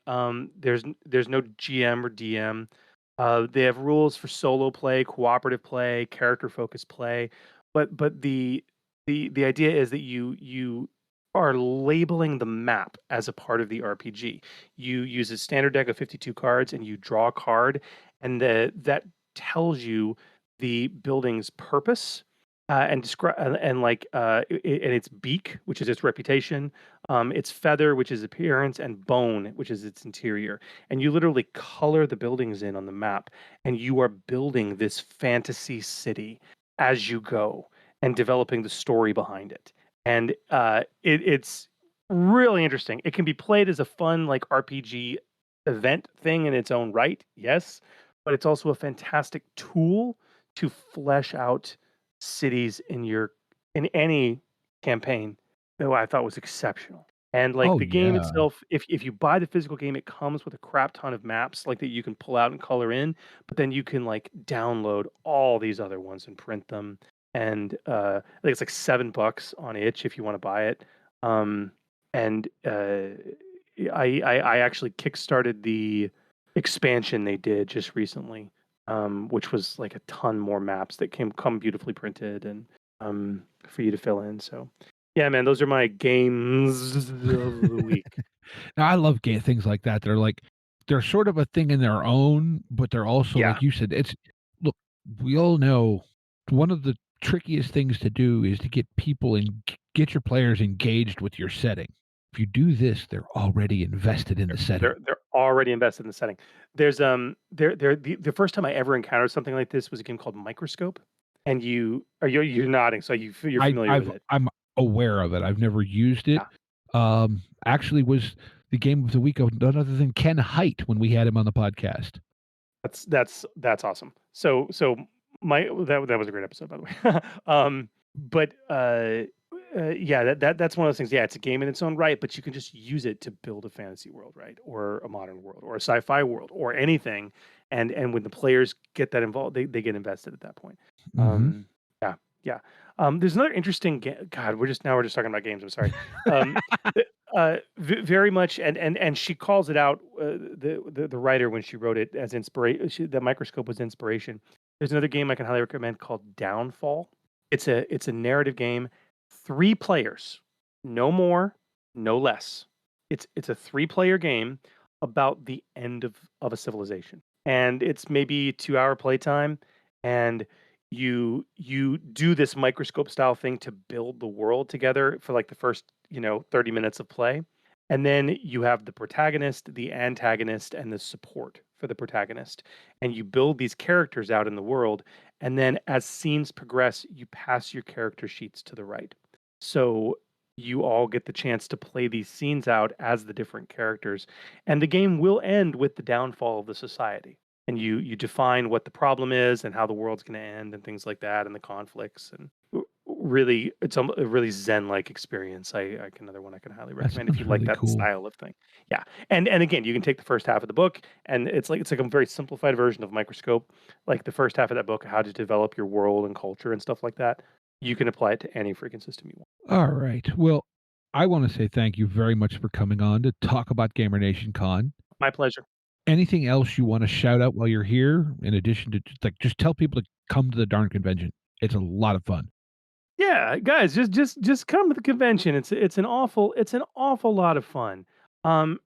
There's no GM or DM. They have rules for solo play, cooperative play, character focused play, but the idea is that you are labeling the map as a part of the RPG. You use a standard deck of 52 cards, and you draw a card, and that tells you the building's purpose, and describe and like and its beak, which is its reputation, its feather, which is appearance, and bone, which is its interior. And you literally color the buildings in on the map, and you are building this fantasy city as you go and developing the story behind it. And it's really interesting. It can be played as a fun like RPG event thing in its own right, yes, but it's also a fantastic tool to flesh out cities in any campaign that I thought was exceptional. And like Oh the game yeah. itself, if you buy the physical game, it comes with a crap ton of maps like that you can pull out and color in, but then you can like download all these other ones and print them. And I think it's like $7 on itch if you want to buy it. And I actually kickstarted the expansion they did just recently, which was like a ton more maps that come beautifully printed and for you to fill in. So yeah, man, those are my games of the week. Now I love things like that. They're sort of a thing in their own, but they're also Yeah, like you said. It's look, we all know one of the trickiest things to do is to get people and get your players engaged with your setting. If you do this, they're already invested in the setting. they're already invested in the setting. There's the first time I ever encountered something like this was a game called Microscope, and you're nodding, so you're familiar with it. I'm aware of it. I've never used it. Yeah. Actually, was the game of the week of none other than Ken Height when we had him on the podcast. That's awesome. So my that was a great episode, by the way. But yeah, that's one of those things. Yeah, it's a game in its own right, but you can just use it to build a fantasy world, right, or a modern world, or a sci-fi world, or anything. And when the players get that involved, they get invested at that point. Hmm. Um, yeah, yeah. There's another interesting God, we're just talking about games. I'm sorry. Um, very much, and she calls it out, the writer when she wrote it as inspiration. The Microscope was inspiration. There's another game I can highly recommend called Downfall. It's a narrative game, 3 players, no more, no less. It's a 3 player game about the end of a civilization, and it's maybe 2 hour playtime, and you do this microscope style thing to build the world together for like the first 30 minutes of play, and then you have the protagonist, the antagonist, and the support for the protagonist, and you build these characters out in the world, and then as scenes progress you pass your character sheets to the right. So you all get the chance to play these scenes out as the different characters, and the game will end with the downfall of the society. And you define what the problem is and how the world's going to end and things like that, and the conflicts. And really, it's a really zen-like experience. Another one I can highly That recommend if sounds you like really that cool. style of thing. Yeah, and again, you can take the first half of the book, and it's like a very simplified version of Microscope. Like the first half of that book, how to develop your world and culture and stuff like that. You can apply it to any freaking system you want. All right. Well, I want to say thank you very much for coming on to talk about GamerNation Con. My pleasure. Anything else you want to shout out while you're here, in addition to just tell people to come to the darn convention? It's a lot of fun. Yeah, guys, just come to the convention. It's an awful lot of fun. And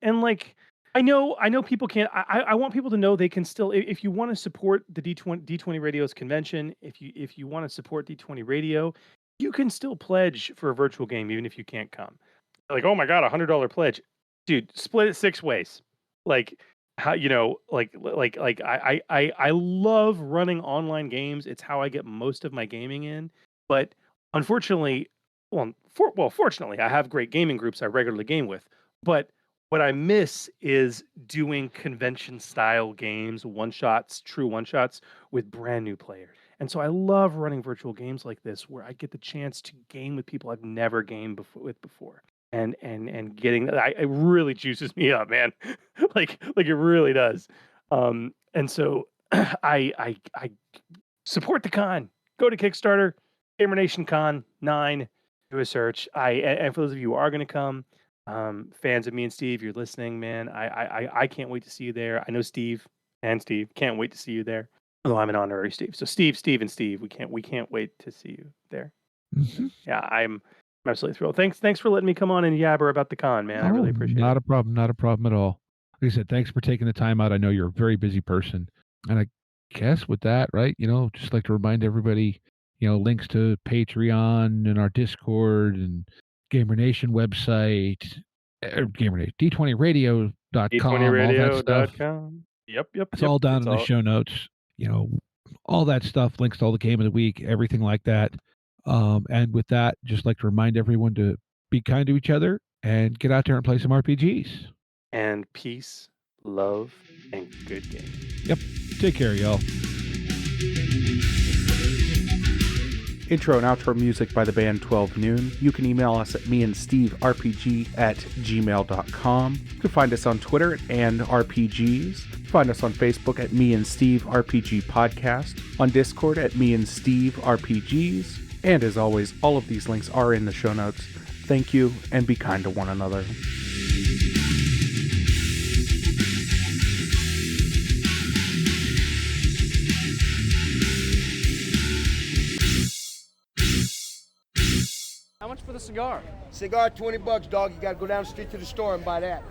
like I know people can't. I want people to know they can still, if you want to support the D20 Radio's convention, if you want to support D20 Radio, you can still pledge for a virtual game even if you can't come. Like, oh my god, $100 pledge, dude, split it 6 ways. Like how I love running online games. It's how I get most of my gaming in. But unfortunately, fortunately, I have great gaming groups I regularly game with. But what I miss is doing convention style games, one shots, true one shots with brand new players. And so I love running virtual games like this where I get the chance to game with people I've never gamed before. And getting it really juices me up, man. like it really does. And so I support the con. Go to Kickstarter, GamerNation Con 9. Do a search. And for those of you who are going to come, fans of me and Steve, you're listening, man. I can't wait to see you there. I know Steve can't wait to see you there. Although I'm an honorary Steve, so Steve, and Steve, we can't wait to see you there. Mm-hmm. Yeah, I'm absolutely thrilled. Thanks for letting me come on and yabber about the con, man. I really appreciate not it. a problem. Not a problem at all. Like I said, thanks for taking the time out. I know you're a very busy person, and I guess with that, right? Just like to remind everybody, links to Patreon and our Discord and Gamer Nation website, GamerNation, D20radio.com, all that stuff. D20radio.com. Yep. It's all down in the show notes. All that stuff, links to all the game of the week, everything like that. And with that, just like to remind everyone to be kind to each other and get out there and play some RPGs. And peace, love, and good game. Yep. Take care, y'all. Intro and outro music by the band 12 Noon. You can email us at meandsteverpg@gmail.com. You can find us on Twitter and RPGs. Find us on Facebook at Me and Steve RPG Podcast. On Discord at Me and Steve RPGs. And as always, all of these links are in the show notes. Thank you, and be kind to one another. How much for the cigar? Cigar, $20, dog. You gotta go down the street to the store and buy that.